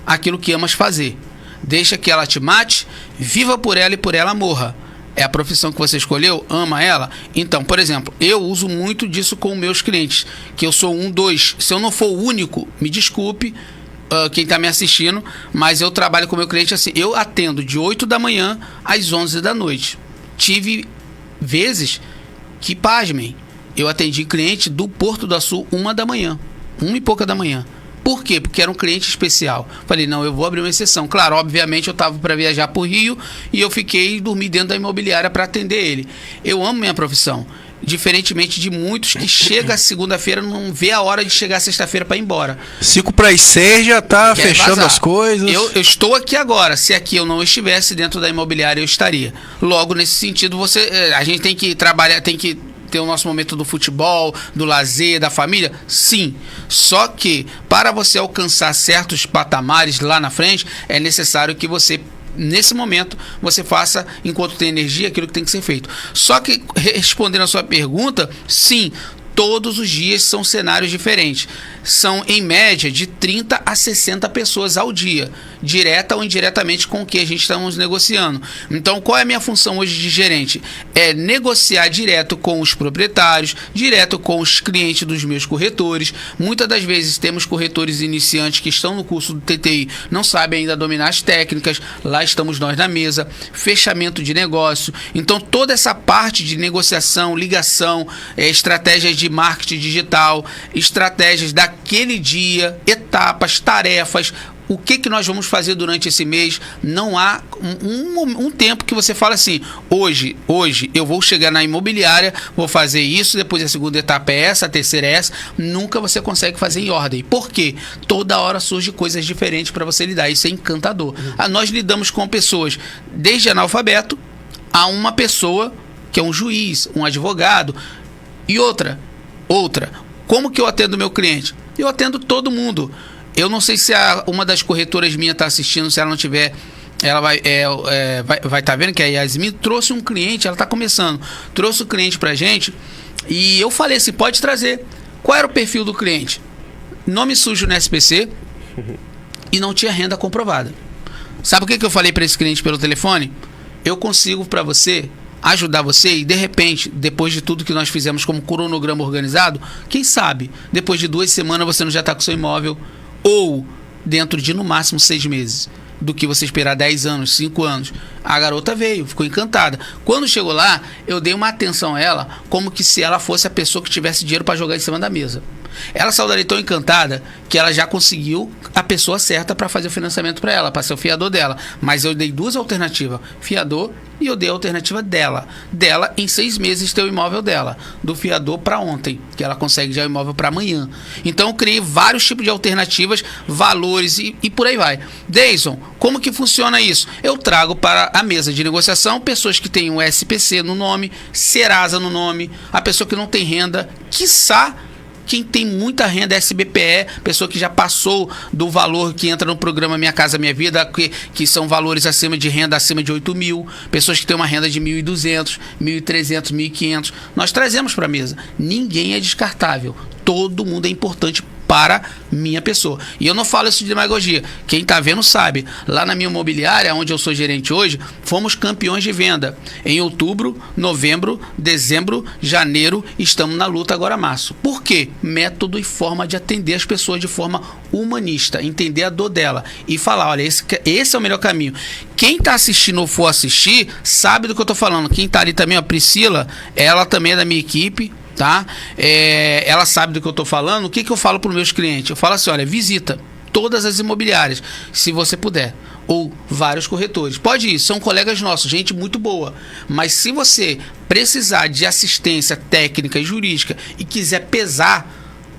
aquilo que amas fazer. Deixa que ela te mate, viva por ela e por ela morra. É a profissão que você escolheu? Ama ela? Então, por exemplo, eu uso muito disso com meus clientes, que eu sou 2. Se eu não for o único, me desculpe, quem está me assistindo, mas eu trabalho com o meu cliente assim. Eu atendo de 8 da manhã às 11 da noite. Tive vezes que, pasmem, eu atendi cliente do Porto do Açu 1 da manhã, 1 e pouca da manhã. Por quê? Porque era um cliente especial. Falei, não, eu vou abrir uma exceção. Claro, obviamente eu estava para viajar para o Rio e eu fiquei dormir dentro da imobiliária para atender ele. Eu amo minha profissão. Diferentemente de muitos que chega segunda-feira, não vê a hora de chegar sexta-feira para ir embora. 5:06 já tá fechando as coisas. Eu estou aqui agora. Se aqui eu não estivesse dentro da imobiliária, eu estaria. Logo, nesse sentido, a gente tem que trabalhar, tem que ter o nosso momento do futebol, do lazer, da família? Sim. Só que, para você alcançar certos patamares lá na frente, é necessário que você, nesse momento, você faça, enquanto tem energia, aquilo que tem que ser feito. Só que, respondendo a sua pergunta, sim, todos os dias são cenários diferentes. São, em média, de 30 a 60 pessoas ao dia, direta ou indiretamente com o que a gente estamos negociando. Então, qual é a minha função hoje de gerente? É negociar direto com os proprietários, direto com os clientes dos meus corretores. Muitas das vezes temos corretores iniciantes que estão no curso do TTI, não sabem ainda dominar as técnicas, lá estamos nós na mesa, fechamento de negócio. Então, toda essa parte de negociação, ligação, estratégias de marketing digital, estratégias daquele dia, etapas, tarefas, o que nós vamos fazer durante esse mês. Não há um tempo que você fala assim, hoje eu vou chegar na imobiliária, vou fazer isso, depois a segunda etapa é essa, a terceira é essa. Nunca você consegue fazer em ordem. Por quê? Toda hora surgem coisas diferentes para você lidar. Isso é encantador. Nós lidamos com pessoas desde analfabeto a uma pessoa que é um juiz, um advogado e outra. Como que eu atendo meu cliente? Eu atendo todo mundo. Eu não sei se uma das corretoras minhas está assistindo, se ela não tiver, ela vai estar vendo que a Yasmin trouxe um cliente, ela está começando, trouxe o cliente para a gente e eu falei assim, pode trazer. Qual era o perfil do cliente? Nome sujo no SPC e não tinha renda comprovada. Sabe o que eu falei para esse cliente pelo telefone? Eu consigo para você ajudar você e, de repente, depois de tudo que nós fizemos como cronograma organizado, quem sabe, depois de 2 semanas você não já está com seu imóvel, ou dentro de, no máximo, 6 meses, do que você esperar 10 anos, 5 anos. A garota veio, ficou encantada. Quando chegou lá, eu dei uma atenção a ela, como que se ela fosse a pessoa que tivesse dinheiro para jogar em cima da mesa. Ela saiu dali tão encantada que ela já conseguiu a pessoa certa para fazer o financiamento para ela, para ser o fiador dela. Mas eu dei 2 alternativas, fiador, e eu dei a alternativa dela em 6 meses ter o imóvel dela, do fiador para ontem, que ela consegue já o imóvel para amanhã. Então eu criei vários tipos de alternativas, valores e por aí vai. Deison, como que funciona isso? Eu trago para a mesa de negociação pessoas que têm um SPC no nome, Serasa no nome, a pessoa que não tem renda, quiçá quem tem muita renda, SBPE, pessoa que já passou do valor que entra no programa Minha Casa Minha Vida, que são valores acima de renda acima de 8 mil, pessoas que têm uma renda de 1.200, 1.300, 1.500, nós trazemos para a mesa. Ninguém é descartável, todo mundo é importante para minha pessoa. E eu não falo isso de demagogia. Quem tá vendo sabe. Lá na minha imobiliária, onde eu sou gerente hoje, fomos campeões de venda. Em outubro, novembro, dezembro, janeiro, estamos na luta agora março. Por quê? Método e forma de atender as pessoas de forma humanista, entender a dor dela e falar, olha, esse é o melhor caminho. Quem tá assistindo ou for assistir, sabe do que eu tô falando. Quem tá ali também, a Priscila, ela também é da minha equipe, tá? Ela sabe do que eu tô falando. O que eu falo para os meus clientes? Eu falo assim, olha, visita todas as imobiliárias, se você puder, ou vários corretores. Pode ir, são colegas nossos, gente muito boa. Mas se você precisar de assistência técnica e jurídica e quiser pesar,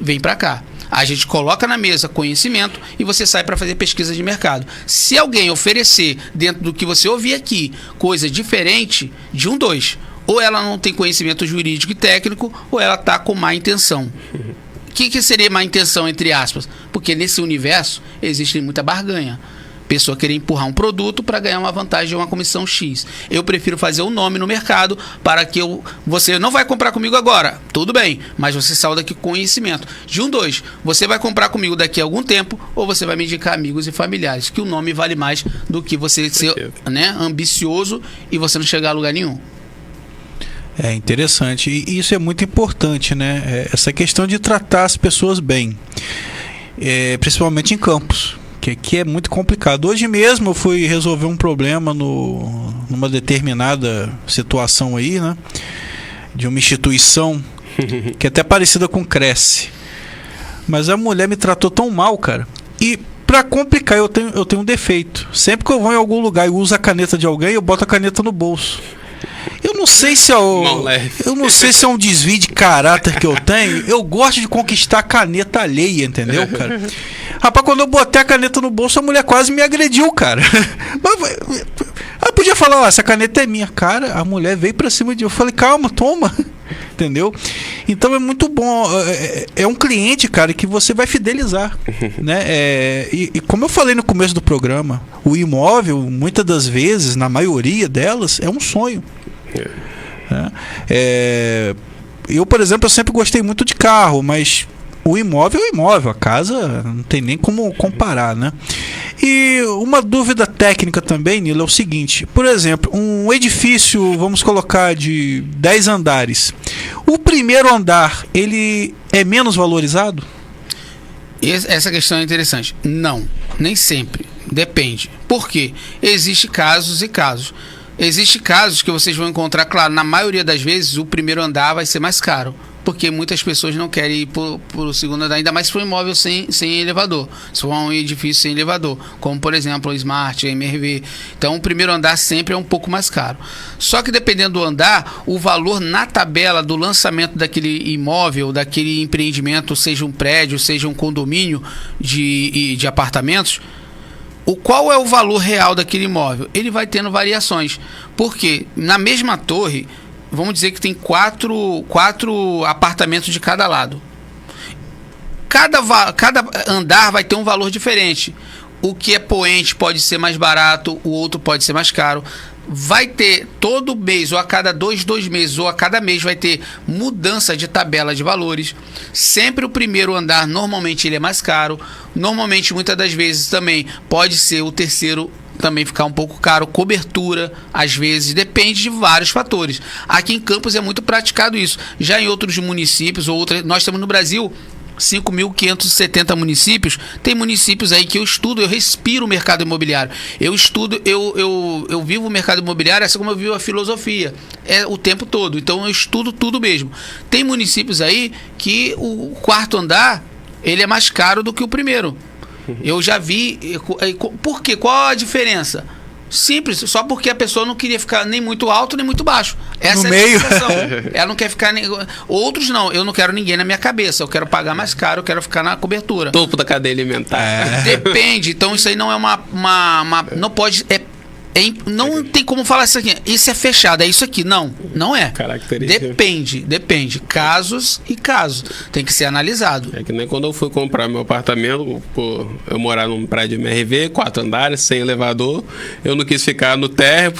vem para cá. A gente coloca na mesa conhecimento e você sai para fazer pesquisa de mercado. Se alguém oferecer, dentro do que você ouvir aqui, coisa diferente, de dois. Ou ela não tem conhecimento jurídico e técnico, ou ela está com má intenção. O que seria má intenção, entre aspas? Porque nesse universo existe muita barganha. Pessoa querer empurrar um produto para ganhar uma vantagem de uma comissão X. Eu prefiro fazer um nome no mercado para que você não vai comprar comigo agora. Tudo bem, mas você saiu daqui com conhecimento. De dois. Você vai comprar comigo daqui a algum tempo ou você vai me indicar amigos e familiares. Que o nome vale mais do que você ser, né, ambicioso e você não chegar a lugar nenhum. É interessante. E isso é muito importante, né? Essa questão de tratar as pessoas bem. Principalmente em campos. Que aqui é muito complicado. Hoje mesmo eu fui resolver um problema numa determinada situação aí, né? De uma instituição que é até parecida com Cresce. Mas a mulher me tratou tão mal, cara. E pra complicar, eu tenho um defeito. Sempre que eu vou em algum lugar e uso a caneta de alguém, eu boto a caneta no bolso. Eu não sei se é um desvio de caráter que eu tenho. Eu gosto de conquistar a caneta alheia, entendeu, cara? Rapaz, quando eu botei a caneta no bolso, a mulher quase me agrediu, cara. Ela podia falar, ó, essa caneta é minha. Cara, a mulher veio pra cima de mim. Eu falei, calma, toma. Entendeu? Então é muito bom. É um cliente, cara, que você vai fidelizar, né? E como eu falei no começo do programa, o imóvel, muitas das vezes, na maioria delas, é um sonho. Eu, por exemplo, eu sempre gostei muito de carro, mas o imóvel é o imóvel, a casa não tem nem como comparar, né? E uma dúvida técnica também, Nilo, é o seguinte: por exemplo, um edifício, vamos colocar de 10 andares, o primeiro andar, ele é menos valorizado? Essa questão é interessante. Não, nem sempre. Depende. Por quê? Existem casos e casos. Existem casos que vocês vão encontrar, claro, na maioria das vezes o primeiro andar vai ser mais caro, porque muitas pessoas não querem ir pro segundo andar, ainda mais se for um imóvel sem elevador, se for um edifício sem elevador, como por exemplo o Smart, a MRV. Então o primeiro andar sempre é um pouco mais caro. Só que dependendo do andar, o valor na tabela do lançamento daquele imóvel, daquele empreendimento, seja um prédio, seja um condomínio de apartamentos, qual é o valor real daquele imóvel? Ele vai tendo variações. Porque na mesma torre, vamos dizer que tem quatro apartamentos de cada lado. Cada andar vai ter um valor diferente. O que é poente pode ser mais barato, o outro pode ser mais caro. Vai ter todo mês, ou a cada dois meses, ou a cada mês vai ter mudança de tabela de valores. Sempre o primeiro andar, normalmente ele é mais caro. Normalmente, muitas das vezes também pode ser o terceiro também ficar um pouco caro. Cobertura, às vezes, depende de vários fatores. Aqui em Campos é muito praticado isso. Já em outros municípios, nós temos no Brasil 5.570 municípios. Tem municípios aí que eu estudo, eu respiro o mercado imobiliário. Eu estudo, eu vivo o mercado imobiliário assim como eu vivo a filosofia. É o tempo todo. Então eu estudo tudo mesmo. Tem municípios aí que o quarto andar, ele é mais caro do que o primeiro. Eu já vi. Por quê? Qual a diferença? Simples, só porque a pessoa não queria ficar nem muito alto nem muito baixo. Essa no é meio. A situação. Ela não quer ficar. Outros não, eu não quero ninguém na minha cabeça. Eu quero pagar mais caro, eu quero ficar na cobertura. Topo da cadeia alimentar. Depende. Então isso aí não é não pode. Não tem como falar isso aqui. Isso é fechado, é isso aqui. Não é. Depende. Casos e casos. Tem que ser analisado. É que nem quando eu fui comprar meu apartamento, eu morar num prédio MRV, 4 andares, sem elevador. Eu não quis ficar no térreo,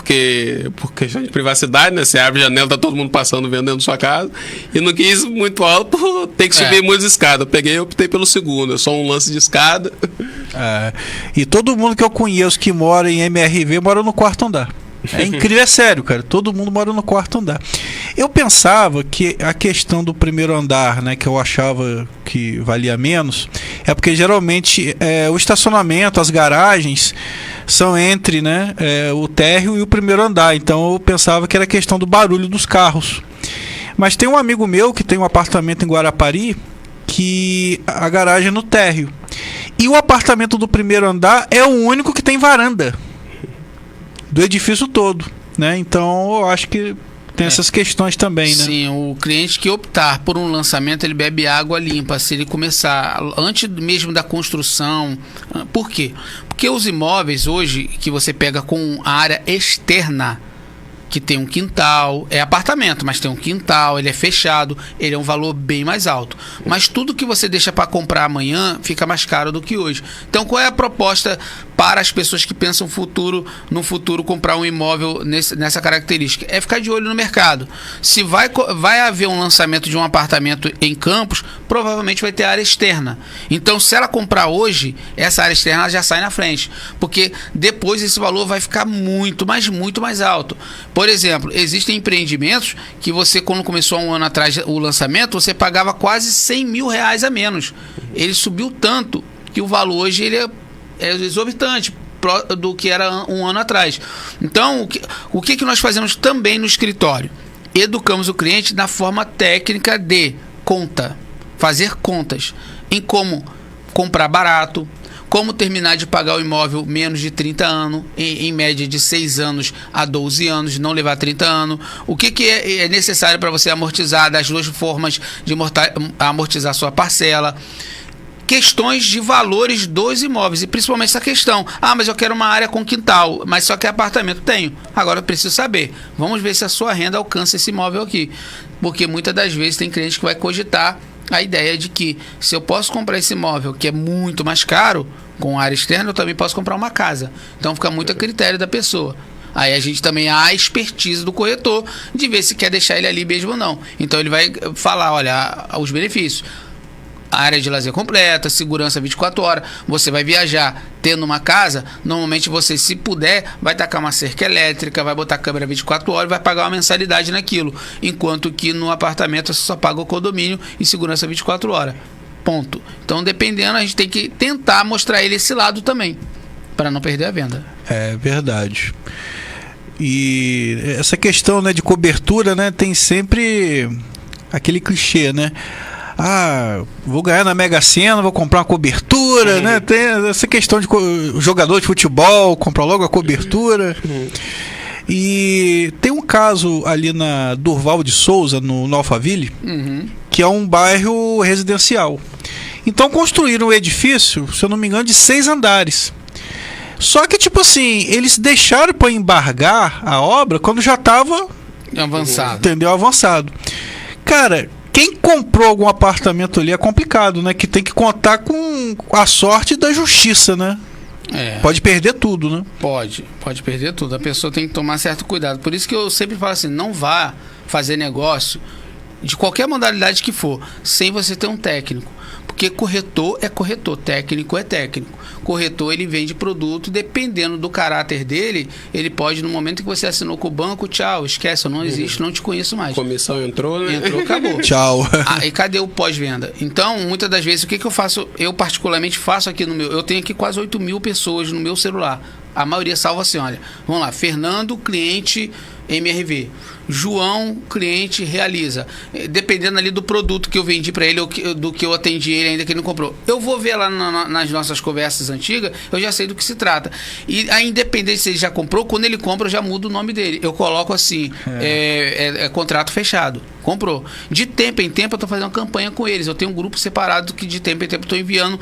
por questão de privacidade, né? Você abre a janela, tá todo mundo passando, vendo dentro da sua casa. E não quis muito alto, por ter que subir muitas escadas. Eu optei pelo segundo. É só um lance de escada. E todo mundo que eu conheço que mora em MRV mora no quarto andar. É incrível, é sério, cara. Todo mundo mora no quarto andar. Eu pensava que a questão do primeiro andar, né, que eu achava que valia menos, é porque geralmente o estacionamento, as garagens são entre, né, o térreo e o primeiro andar. Então eu pensava que era questão do barulho dos carros. Mas tem um amigo meu que tem um apartamento em Guarapari que a garagem é no térreo. E o apartamento do primeiro andar é o único que tem varanda do edifício todo, né? Então eu acho que tem essas questões também, né? Sim, o cliente que optar por um lançamento, ele bebe água limpa. Se ele começar antes mesmo da construção. Por quê? Porque os imóveis hoje que você pega com a área externa, que tem um quintal, é apartamento, mas tem um quintal, ele é fechado, ele é um valor bem mais alto. Mas tudo que você deixa para comprar amanhã fica mais caro do que hoje. Então, qual é a proposta para as pessoas que pensam no futuro comprar um imóvel nessa característica? É ficar de olho no mercado. Se vai haver um lançamento de um apartamento em Campos, provavelmente vai ter área externa. Então, se ela comprar hoje, essa área externa ela já sai na frente, porque depois esse valor vai ficar muito mais alto. Por exemplo, existem empreendimentos que você, quando começou há um ano atrás o lançamento, você pagava quase 100 mil reais a menos. Ele subiu tanto que o valor hoje ele é exorbitante do que era um ano atrás. Então, o que nós fazemos também no escritório? Educamos o cliente na forma técnica de fazer contas, em como comprar barato, como terminar de pagar o imóvel menos de 30 anos, em média de 6 anos a 12 anos, não levar 30 anos. O que é necessário para você amortizar, das duas formas de amortizar sua parcela. Questões de valores dos imóveis, e principalmente essa questão. Mas eu quero uma área com quintal, mas só que apartamento tenho. Agora eu preciso saber. Vamos ver se a sua renda alcança esse imóvel aqui. Porque muitas das vezes tem cliente que vai cogitar a ideia de que se eu posso comprar esse imóvel que é muito mais caro, com área externa, eu também posso comprar uma casa. Então fica muito a critério da pessoa. Aí a gente também há a expertise do corretor de ver se quer deixar ele ali mesmo ou não. Então ele vai falar, olha, os benefícios. A área de lazer completa, segurança 24 horas. Você vai viajar tendo uma casa, normalmente você, se puder, vai tacar uma cerca elétrica, vai botar câmera 24 horas e vai pagar uma mensalidade naquilo. Enquanto que no apartamento você só paga o condomínio e segurança 24 horas. Ponto. Então, dependendo, a gente tem que tentar mostrar ele esse lado também, para não perder a venda. É verdade. E essa questão, né, de cobertura, né, tem sempre aquele clichê, né? Vou ganhar na Mega Sena, vou comprar uma cobertura, né? Tem essa questão de jogador de futebol, comprar logo a cobertura. E tem um caso ali na Durval de Souza, no Alphaville, que é um bairro residencial. Então construíram um edifício, se eu não me engano, de 6 andares. Só que, tipo assim, eles deixaram para embargar a obra quando já estava avançado. Entendeu? Avançado. Cara, quem comprou algum apartamento ali é complicado, né? Que tem que contar com a sorte da justiça, né? Pode perder tudo, né? Pode perder tudo. A pessoa tem que tomar certo cuidado. Por isso que eu sempre falo assim, não vá fazer negócio de qualquer modalidade que for, sem você ter um técnico. Porque corretor é corretor, técnico é técnico. Corretor, ele vende produto, dependendo do caráter dele, ele pode, no momento que você assinou com o banco, tchau, esquece, eu não existe, não te conheço mais. Comissão entrou, né? Entrou, acabou. Tchau. E cadê o pós-venda? Então, muitas das vezes, o que eu faço? Eu particularmente faço aqui no meu... Eu tenho aqui quase 8 mil pessoas no meu celular. A maioria salva assim, olha, vamos lá, Fernando, cliente MRV. João, cliente, realiza. Dependendo ali do produto que eu vendi para ele ou do que eu atendi ele ainda que ele não comprou. Eu vou ver lá nas nossas conversas antigas, eu já sei do que se trata. E a independente se ele já comprou, quando ele compra, eu já mudo o nome dele. Eu coloco assim, contrato fechado. Comprou. De tempo em tempo eu estou fazendo campanha com eles. Eu tenho um grupo separado que de tempo em tempo estou enviando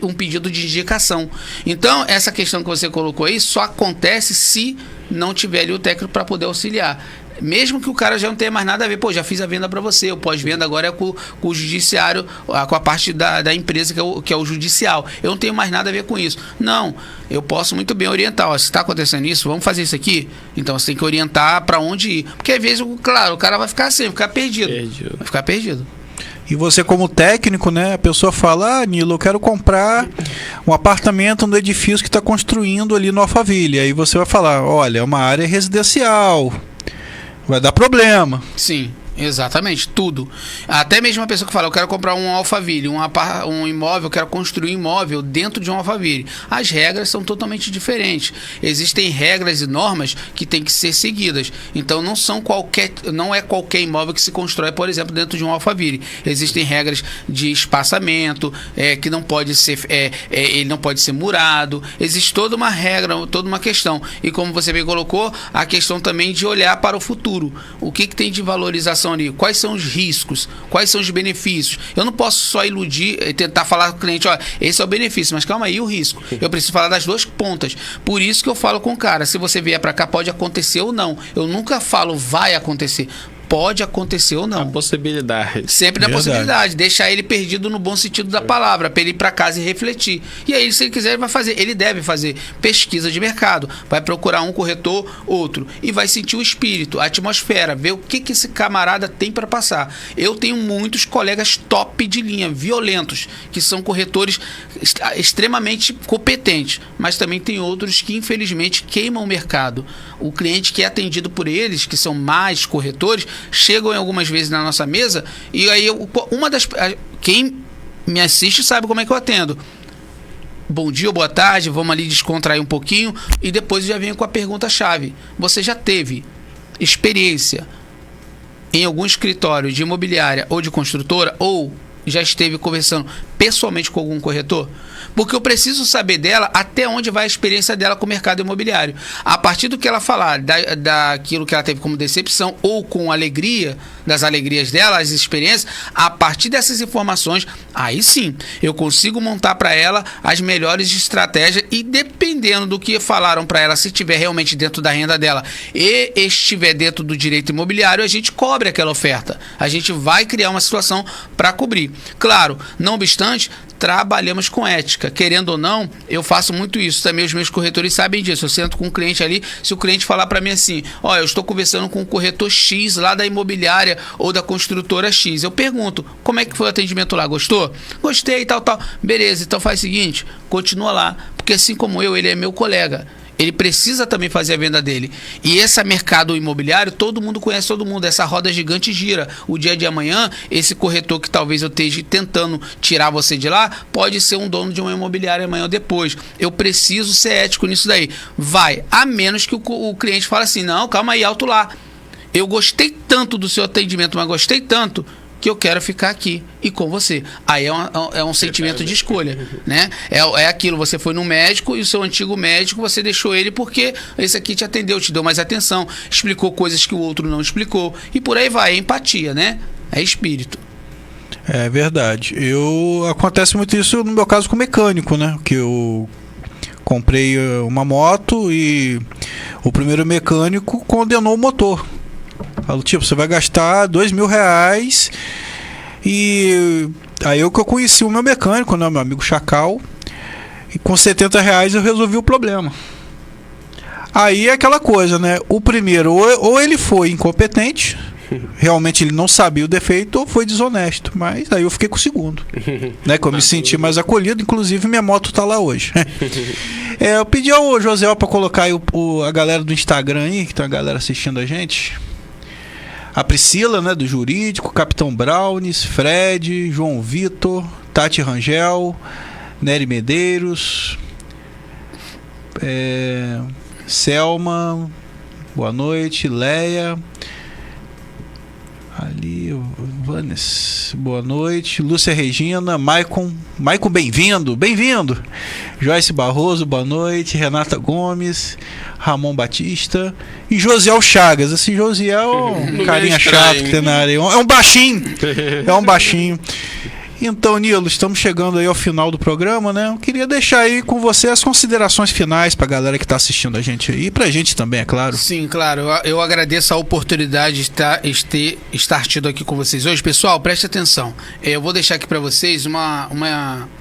um pedido de indicação. Então, essa questão que você colocou aí só acontece se não tiver ali o técnico para poder auxiliar. Mesmo que o cara já não tenha mais nada a ver, pô, já fiz a venda para você, o pós-venda agora é com o judiciário, com a parte da empresa que é o judicial. Eu não tenho mais nada a ver com isso. Não, eu posso muito bem orientar, ó, se está acontecendo isso, vamos fazer isso aqui? Então você tem que orientar para onde ir. Porque às vezes, claro, o cara vai ficar assim, vai ficar perdido. Vai ficar perdido. E você como técnico, né, a pessoa fala, Nilo, eu quero comprar um apartamento no edifício que está construindo ali no Alphaville. Aí você vai falar, olha, é uma área residencial, vai dar problema. Sim, exatamente, tudo. Até mesmo uma pessoa que fala, eu quero comprar um Alphaville, um imóvel, eu quero construir um imóvel dentro de um Alphaville. As regras são totalmente diferentes. Existem regras e normas que têm que ser seguidas. Então não é qualquer imóvel que se constrói, por exemplo, dentro de um Alphaville. Existem regras de espaçamento, que não pode ser, ele não pode ser murado. Existe toda uma regra, toda uma questão. E como você bem colocou, a questão também de olhar para o futuro. O que tem de valorização ali? Quais são os riscos? Quais são os benefícios? Eu não posso só iludir e tentar falar com o cliente, ó, esse é o benefício, mas calma aí, o risco. Eu preciso falar das duas pontas. Por isso que eu falo com o cara, se você vier para cá, pode acontecer ou não. Eu nunca falo vai acontecer. Pode acontecer ou não. A possibilidade. Sempre na possibilidade. Deixar ele perdido no bom sentido da palavra, para ele ir para casa e refletir. E aí, se ele quiser, ele vai fazer. Ele deve fazer pesquisa de mercado. Vai procurar um corretor, outro. E vai sentir o espírito, a atmosfera, ver o que esse camarada tem para passar. Eu tenho muitos colegas top de linha, violentos, que são corretores extremamente competentes. Mas também tem outros que, infelizmente, queimam o mercado. O cliente que é atendido por eles, que são mais corretores, chegam algumas vezes na nossa mesa e aí quem me assiste sabe como é que eu atendo. Bom dia ou boa tarde, vamos ali descontrair um pouquinho e depois eu já venho com a pergunta-chave. Você já teve experiência em algum escritório de imobiliária ou de construtora ou já esteve conversando pessoalmente com algum corretor? Porque eu preciso saber dela até onde vai a experiência dela com o mercado imobiliário. A partir do que ela falar, daquilo que ela teve como decepção ou com alegria, das alegrias dela, as experiências, a partir dessas informações, aí sim, eu consigo montar para ela as melhores estratégias e dependendo do que falaram para ela, se estiver realmente dentro da renda dela e estiver dentro do direito imobiliário, a gente cobre aquela oferta. A gente vai criar uma situação para cobrir. Claro, não obstante, trabalhamos com ética. Querendo ou não, eu faço muito isso. Também os meus corretores sabem disso. Eu sento com um cliente ali, se o cliente falar para mim assim, ó, eu estou conversando com o corretor X lá da imobiliária ou da construtora X. Eu pergunto, como é que foi o atendimento lá? Gostou? Gostei, tal. Beleza, então faz o seguinte, continua lá. Porque assim como eu, ele é meu colega. Ele precisa também fazer a venda dele. E esse mercado imobiliário, todo mundo conhece todo mundo. Essa roda gigante gira. O dia de amanhã, esse corretor que talvez eu esteja tentando tirar você de lá, pode ser um dono de uma imobiliária amanhã ou depois. Eu preciso ser ético nisso daí. Vai. A menos que o cliente fale assim, não, calma aí, alto lá. Eu gostei tanto do seu atendimento, mas gostei tanto que eu quero ficar aqui e com você. Aí é um sentimento de escolha, né? É aquilo, você foi no médico e o seu antigo médico, você deixou ele porque esse aqui te atendeu, te deu mais atenção, explicou coisas que o outro não explicou e por aí vai, é empatia, né? É espírito. É verdade. Acontece muito isso no meu caso com mecânico, né? Que eu comprei uma moto e o primeiro mecânico condenou o motor. Falo, tipo, você vai gastar R$2.000 e aí que eu conheci o meu mecânico, né, meu amigo Chacal, e com R$70 eu resolvi o problema. Aí é aquela coisa, né, o primeiro ou ele foi incompetente, realmente ele não sabia o defeito, ou foi desonesto, mas aí eu fiquei com o segundo, né, que eu me senti mais acolhido, inclusive minha moto tá lá hoje. Eu pedi ao José para colocar aí a galera do Instagram aí, que tem a galera assistindo a gente. A Priscila, né, do Jurídico, Capitão Brownies, Fred, João Vitor, Tati Rangel, Nery Medeiros, Selma, boa noite, Leia. Ali, Vanes, boa noite. Lúcia Regina, Maicon, bem-vindo. Joyce Barroso, boa noite. Renata Gomes, Ramon Batista e Josiel Chagas. Esse Josiel é um carinha chato que tem na área. É um baixinho. Então, Nilo, estamos chegando aí ao final do programa, né? Eu queria deixar aí com você as considerações finais pra galera que tá assistindo a gente aí e pra gente também, é claro. Sim, claro. Eu agradeço a oportunidade de estar tido aqui com vocês hoje. Pessoal, preste atenção. Eu vou deixar aqui pra vocês uma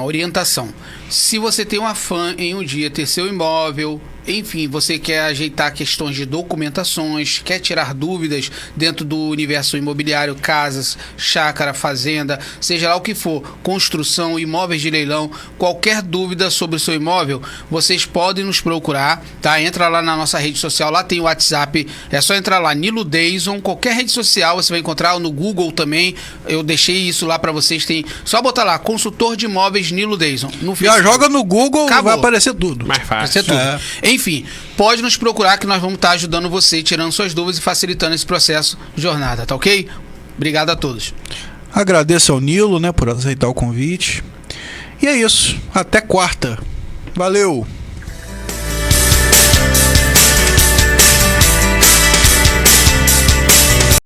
orientação. Se você tem um afã em um dia ter seu imóvel, enfim, você quer ajeitar questões de documentações, quer tirar dúvidas dentro do universo imobiliário, casas, chácara, fazenda, seja lá o que for, construção, imóveis de leilão, qualquer dúvida sobre o seu imóvel, vocês podem nos procurar, tá? Entra lá na nossa rede social, lá tem o WhatsApp, é só entrar lá, Nilo Deison, qualquer rede social você vai encontrar, no Google também, eu deixei isso lá pra vocês, tem, só botar lá, consultor de imóveis Nilo Deison. Já joga no Google, vai aparecer tudo. Mais fácil. Enfim, pode nos procurar que nós vamos estar ajudando você, tirando suas dúvidas e facilitando esse processo jornada, tá ok? Obrigado a todos. Agradeço ao Nilo, né, por aceitar o convite. E é isso. Até quarta. Valeu!